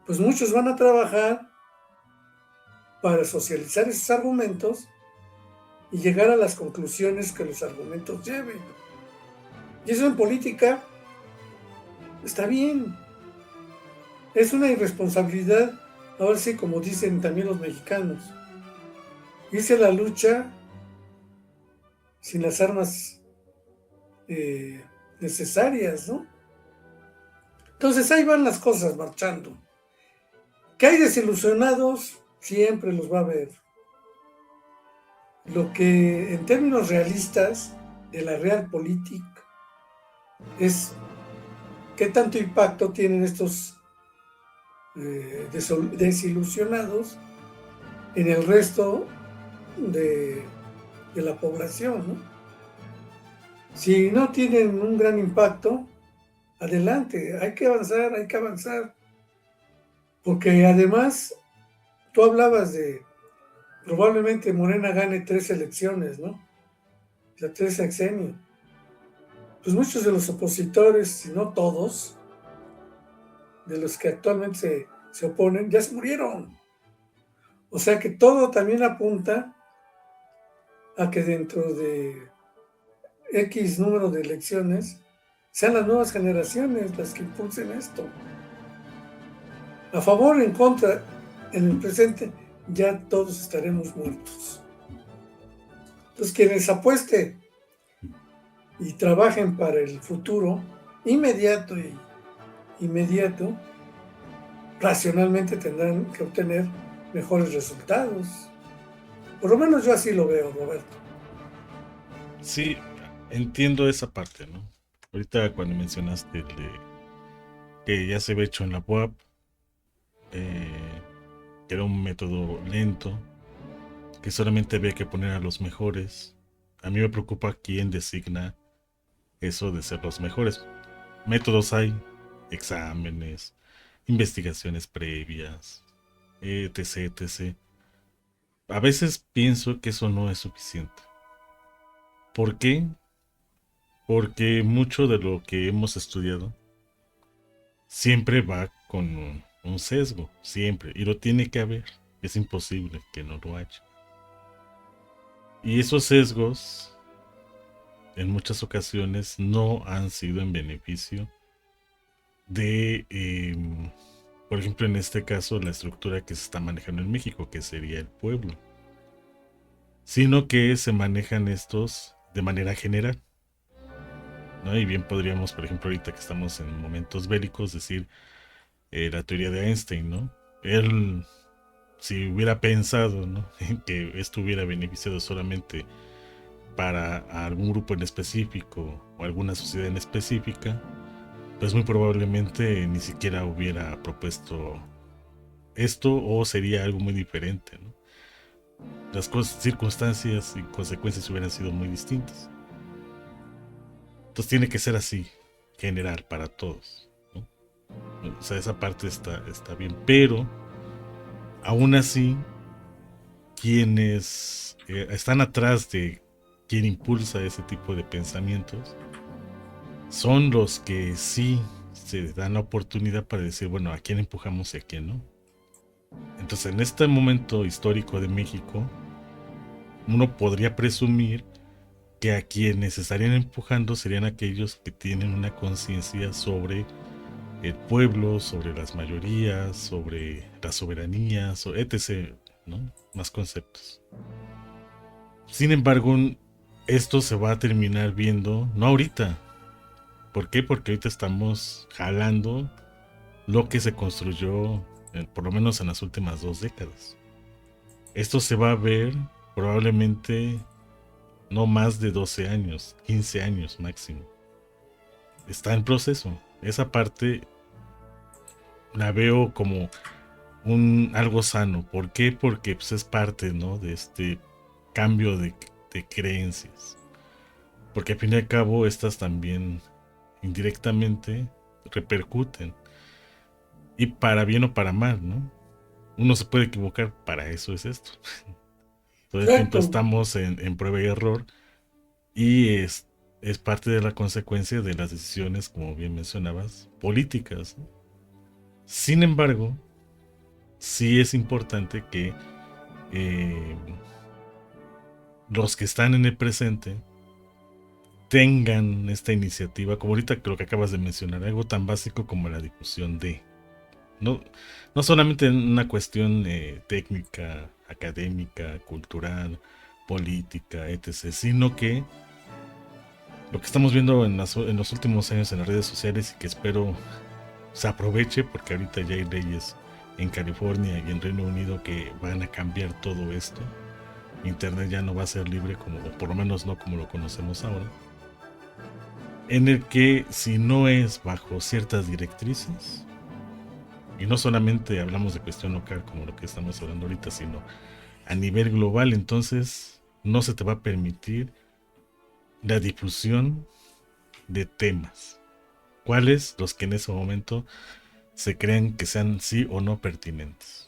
Pues muchos van a trabajar para socializar esos argumentos y llegar a las conclusiones que los argumentos lleven. Y eso en política está bien. Es una irresponsabilidad, ahora sí, como dicen también los mexicanos, irse a la lucha sin las armas necesarias, ¿no? Entonces ahí van las cosas marchando. ¿Que hay desilusionados? Siempre los va a haber. Lo que en términos realistas de la realpolitik es qué tanto impacto tienen estos desilusionados en el resto de la población, ¿no? Si no tienen un gran impacto, adelante, hay que avanzar, porque además tú hablabas de probablemente Morena gane 3 elecciones, ¿no? O sea, 3 sexenios. Pues muchos de los opositores, si no todos, de los que actualmente se oponen, ya se murieron. O sea que todo también apunta a que dentro de X número de elecciones sean las nuevas generaciones las que impulsen esto. A favor o en contra, en el presente, ya todos estaremos muertos. Entonces, quienes apuesten y trabajen para el futuro inmediato racionalmente tendrán que obtener mejores resultados. Por lo menos yo así lo veo, Roberto. Sí, entiendo esa parte, ¿no? Ahorita cuando mencionaste el de que ya se ve hecho en la UAP, que era un método lento, que solamente había que poner a los mejores. A mí me preocupa quién designa eso de ser los mejores. Métodos hay, exámenes, investigaciones previas, etc, etc. A veces pienso que eso no es suficiente. ¿Por qué? Porque mucho de lo que hemos estudiado siempre va con un sesgo, siempre, y lo tiene que haber. Es imposible que no lo haya. Y esos sesgos en muchas ocasiones no han sido en beneficio de, por ejemplo, en este caso, la estructura que se está manejando en México, que sería el pueblo, sino que se manejan estos de manera general, ¿no? Y bien podríamos, por ejemplo, ahorita que estamos en momentos bélicos, decir la teoría de Einstein, ¿no? Él, si hubiera pensado, ¿no? en que esto hubiera beneficiado solamente para algún grupo en específico o alguna sociedad en específica, pues muy probablemente ni siquiera hubiera propuesto esto o sería algo muy diferente, ¿no? Las circunstancias y consecuencias hubieran sido muy distintas. Entonces tiene que ser así, general, para todos, ¿no? O sea, esa parte está bien, pero aún así, quienes están atrás de quien impulsa ese tipo de pensamientos son los que sí se dan la oportunidad para decir, bueno, a quién empujamos y a quién no. Entonces, en este momento histórico de México, uno podría presumir que a quienes estarían empujando serían aquellos que tienen una conciencia sobre el pueblo, sobre las mayorías, sobre la soberanía, etc., ¿no? Más conceptos. Sin embargo, esto se va a terminar viendo, no ahorita. ¿Por qué? Porque ahorita estamos jalando lo que se construyó, por lo menos en las últimas 2 décadas. Esto se va a ver probablemente no más de 12 años, 15 años máximo. Está en proceso. Esa parte la veo como algo sano. ¿Por qué? Porque pues, es parte, ¿no?, de este cambio de creencias. Porque al fin y al cabo estas también indirectamente repercuten. Y para bien o para mal, ¿no? Uno se puede equivocar, para eso es esto. Todo el tiempo Exacto. estamos en prueba y error y es parte de la consecuencia de las decisiones, como bien mencionabas, políticas, ¿no? Sin embargo, sí es importante que eh, los que están en el presente tengan esta iniciativa, como ahorita lo que acabas de mencionar, algo tan básico como la difusión de, no, no solamente en una cuestión técnica, académica, cultural, política, etc., sino que lo que estamos viendo en los últimos años en las redes sociales y que espero se aproveche, porque ahorita ya hay leyes en California y en Reino Unido que van a cambiar todo esto. Internet ya no va a ser libre, como, o por lo menos no como lo conocemos ahora, en el que si no es bajo ciertas directrices, y no solamente hablamos de cuestión local como lo que estamos hablando ahorita, sino a nivel global, entonces no se te va a permitir la difusión de temas. ¿Cuáles? Los que en ese momento se crean que sean sí o no pertinentes.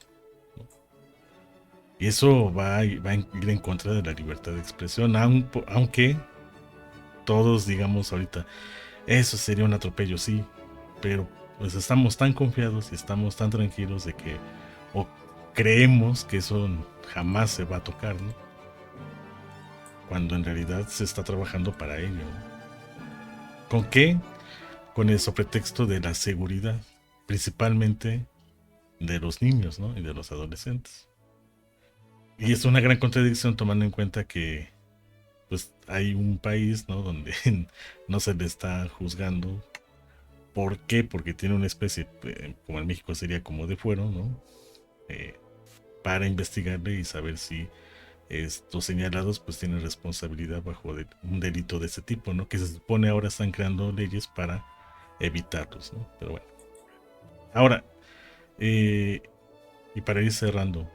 Y eso va a ir en contra de la libertad de expresión, aunque todos digamos ahorita, eso sería un atropello, sí, pero pues estamos tan confiados y estamos tan tranquilos de que, o creemos que eso jamás se va a tocar, ¿no? Cuando en realidad se está trabajando para ello, ¿no? ¿Con qué? Con el sobretexto de la seguridad, principalmente de los niños, ¿no?, y de los adolescentes. Y es una gran contradicción tomando en cuenta que pues hay un país, ¿no?, donde no se le está juzgando. ¿Por qué? Porque tiene una especie, como en México sería como de fuero, ¿no? Eh, para investigarle y saber si estos señalados pues tienen responsabilidad bajo un delito de ese tipo, ¿no? Que se supone ahora están creando leyes para evitarlos, ¿no? Pero bueno. Ahora, y para ir cerrando,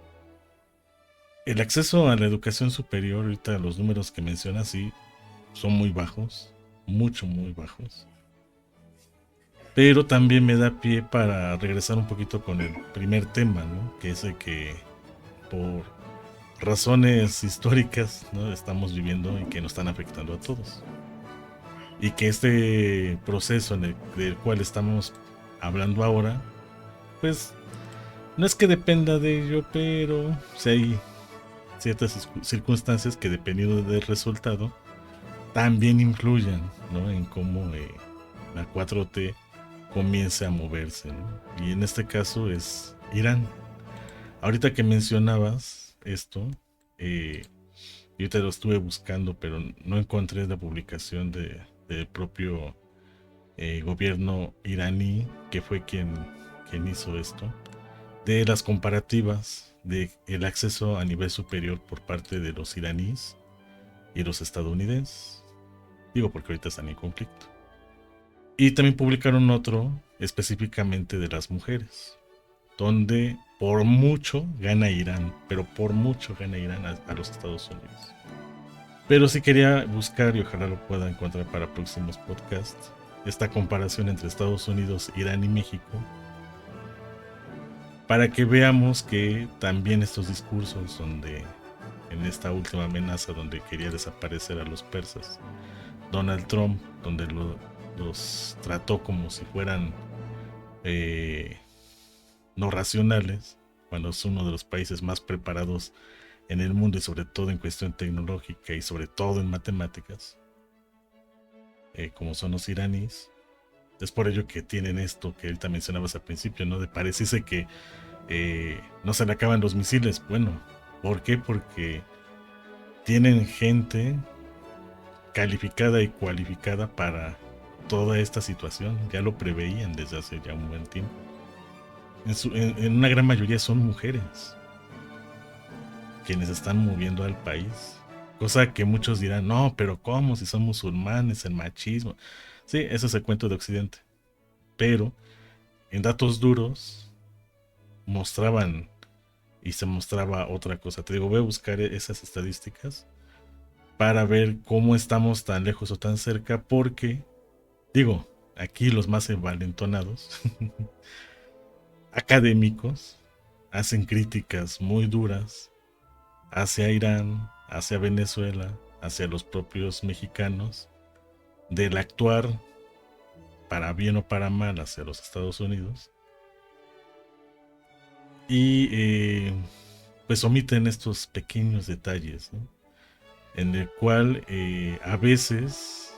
el acceso a la educación superior, ahorita los números que mencionas sí son muy bajos, mucho, muy bajos. Pero también me da pie para regresar un poquito con el primer tema, ¿no? Que es el que por razones históricas, ¿no?, estamos viviendo y que nos están afectando a todos. Y que este proceso del cual estamos hablando ahora, pues no es que dependa de ello, pero si hay ciertas circunstancias que dependiendo del resultado también influyan, ¿no?, en cómo la 4T comience a moverse, ¿no? Y en este caso es Irán. Ahorita que mencionabas esto, yo te lo estuve buscando, pero no encontré la publicación del propio gobierno iraní, que fue quien hizo esto, de las comparativas de el acceso a nivel superior por parte de los iraníes y los estadounidenses. Digo porque ahorita están en conflicto. Y también publicaron otro específicamente de las mujeres, donde por mucho gana Irán, pero por mucho gana Irán a los Estados Unidos. Pero sí quería buscar, y ojalá lo pueda encontrar para próximos podcasts, esta comparación entre Estados Unidos, Irán y México, para que veamos que también estos discursos donde, en esta última amenaza donde quería desaparecer a los persas, Donald Trump, donde los trató como si fueran no racionales, cuando es uno de los países más preparados en el mundo y sobre todo en cuestión tecnológica y sobre todo en matemáticas, como son los iraníes. Es por ello que tienen esto que ahorita mencionabas al principio, ¿no? De pareciese que no se le acaban los misiles. Bueno, ¿por qué? Porque tienen gente calificada y cualificada para toda esta situación. Ya lo preveían desde hace ya un buen tiempo. En una gran mayoría son mujeres quienes están moviendo al país. Cosa que muchos dirán, no, pero ¿cómo? Si son musulmanes, el machismo. Sí, ese es el cuento de Occidente. Pero en datos duros mostraban y se mostraba otra cosa. Te digo, voy a buscar esas estadísticas para ver cómo estamos tan lejos o tan cerca, porque, digo, aquí los más envalentonados, académicos, hacen críticas muy duras hacia Irán, hacia Venezuela, hacia los propios mexicanos, del actuar, para bien o para mal, hacia los Estados Unidos. Y pues omiten estos pequeños detalles, ¿no? En el cual a veces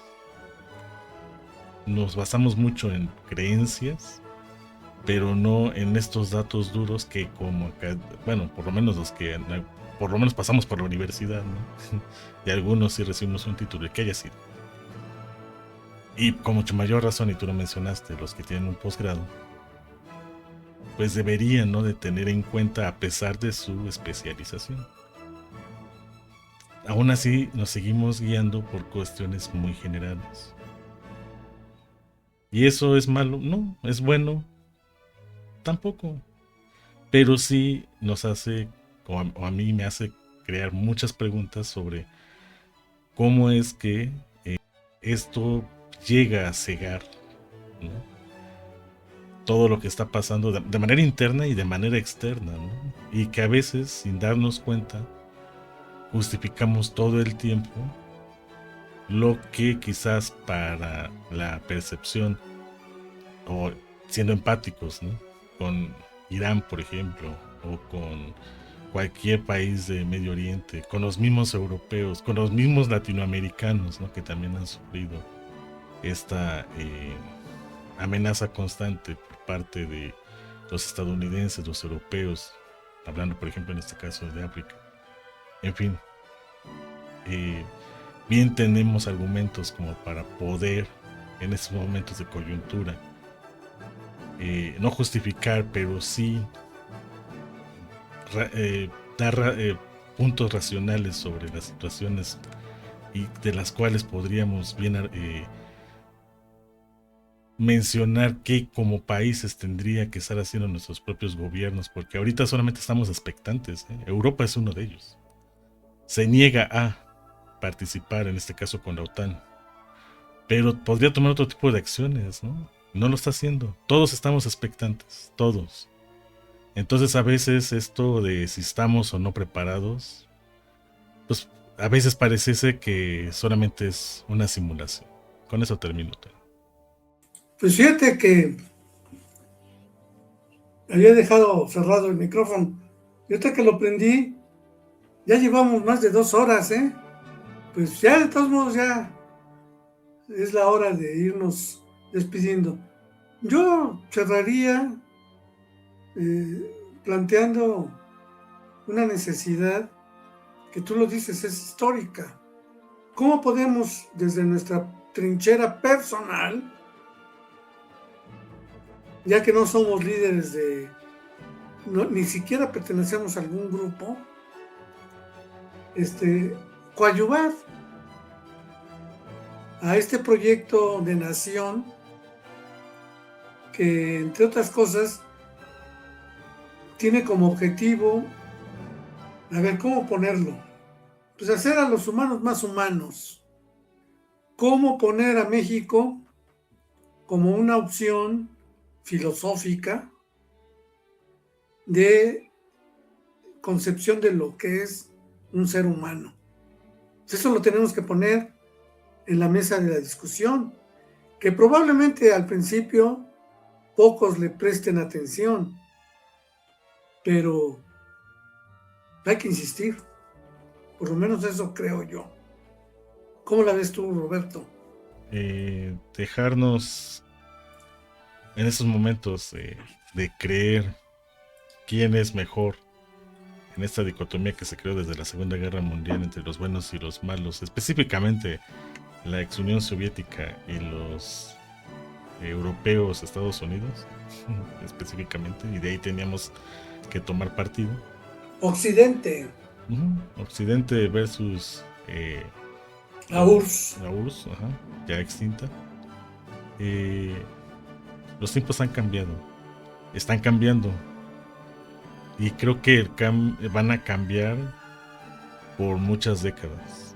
nos basamos mucho en creencias, pero no en estos datos duros que como acá, bueno, por lo menos los que por lo menos pasamos por la universidad, ¿no? Y algunos sí recibimos un título, el que haya sido. Y con mucho mayor razón, y tú lo mencionaste, los que tienen un posgrado, pues deberían, ¿no?, de tener en cuenta a pesar de su especialización. Aún así nos seguimos guiando por cuestiones muy generales. ¿Y eso es malo? No. ¿Es bueno? Tampoco. Pero sí nos hace, o a mí me hace crear muchas preguntas sobre cómo es que esto llega a cegar, ¿no?, todo lo que está pasando de manera interna y de manera externa, ¿no? Y que a veces, sin darnos cuenta, justificamos todo el tiempo lo que quizás para la percepción, o siendo empáticos, ¿no?, con Irán, por ejemplo, o con cualquier país de Medio Oriente, con los mismos europeos, con los mismos latinoamericanos, ¿no?, que también han sufrido esta amenaza constante por parte de los estadounidenses, los europeos, hablando por ejemplo en este caso de África. En fin, bien tenemos argumentos como para poder en estos momentos de coyuntura no justificar, pero sí dar puntos racionales sobre las situaciones y de las cuales podríamos bien mencionar qué como países tendría que estar haciendo nuestros propios gobiernos, porque ahorita solamente estamos expectantes, ¿eh? Europa es uno de ellos. Se niega a participar, en este caso con la OTAN, pero podría tomar otro tipo de acciones, ¿no? No lo está haciendo. Todos estamos expectantes, todos. Entonces a veces esto de si estamos o no preparados, pues a veces pareciese que solamente es una simulación. Con eso termino. Pues fíjate que había dejado cerrado el micrófono y ahorita que lo prendí, ya llevamos más de 2 horas, ¿eh? Pues ya de todos modos ya es la hora de irnos despidiendo. Yo cerraría planteando una necesidad que tú lo dices, es histórica. ¿Cómo podemos desde nuestra trinchera personal, ya que no somos líderes ni siquiera pertenecemos a algún grupo, coadyuvar a este proyecto de nación que, entre otras cosas, tiene como objetivo, a ver, ¿cómo ponerlo? Pues hacer a los humanos más humanos. ¿Cómo poner a México como una opción filosófica de concepción de lo que es un ser humano? Eso lo tenemos que poner en la mesa de la discusión, que probablemente al principio pocos le presten atención, pero hay que insistir, por lo menos eso creo yo. ¿Cómo la ves tú, Roberto? Dejarnos en esos momentos de creer quién es mejor en esta dicotomía que se creó desde la Segunda Guerra Mundial entre los buenos y los malos, específicamente la ex Unión Soviética y los europeos, Estados Unidos específicamente, y de ahí teníamos que tomar partido. Occidente. Occidente versus la URSS. La URSS, ya extinta. Los tiempos han cambiado, están cambiando, y creo que van a cambiar por muchas décadas.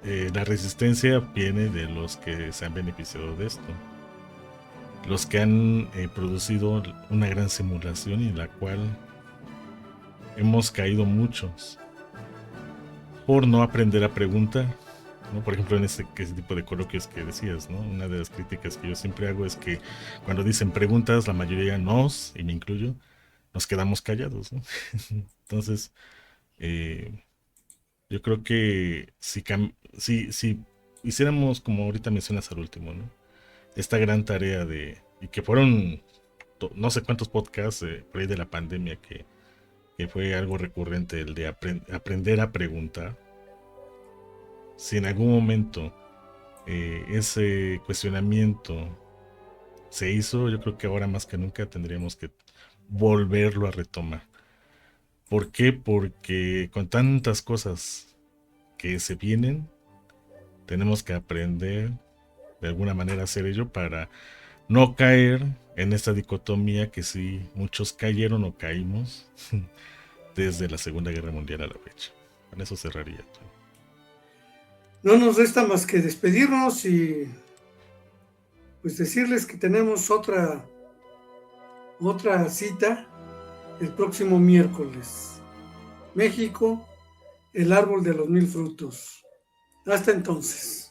La resistencia viene de los que se han beneficiado de esto, los que han producido una gran simulación en la cual hemos caído muchos por no aprender a preguntar, ¿no? Por ejemplo, en ese tipo de coloquios que decías, ¿no? Una de las críticas que yo siempre hago es que cuando dicen preguntas, la mayoría nos, y me incluyo, nos quedamos callados, ¿no? Entonces, yo creo que si hiciéramos, como ahorita mencionas al último, ¿no? Esta gran tarea y que fueron no sé cuántos podcasts por ahí de la pandemia que fue algo recurrente, el de aprender a preguntar. Si en algún momento ese cuestionamiento se hizo, yo creo que ahora más que nunca tendríamos que volverlo a retomar. ¿Por qué? Porque con tantas cosas que se vienen, tenemos que aprender de alguna manera a hacer ello para no caer en esta dicotomía que sí muchos cayeron o caímos desde la Segunda Guerra Mundial a la fecha. Con eso cerraría. No nos resta más que despedirnos y pues decirles que tenemos otra cita el próximo miércoles. México, el árbol de los 1000 frutos. Hasta entonces.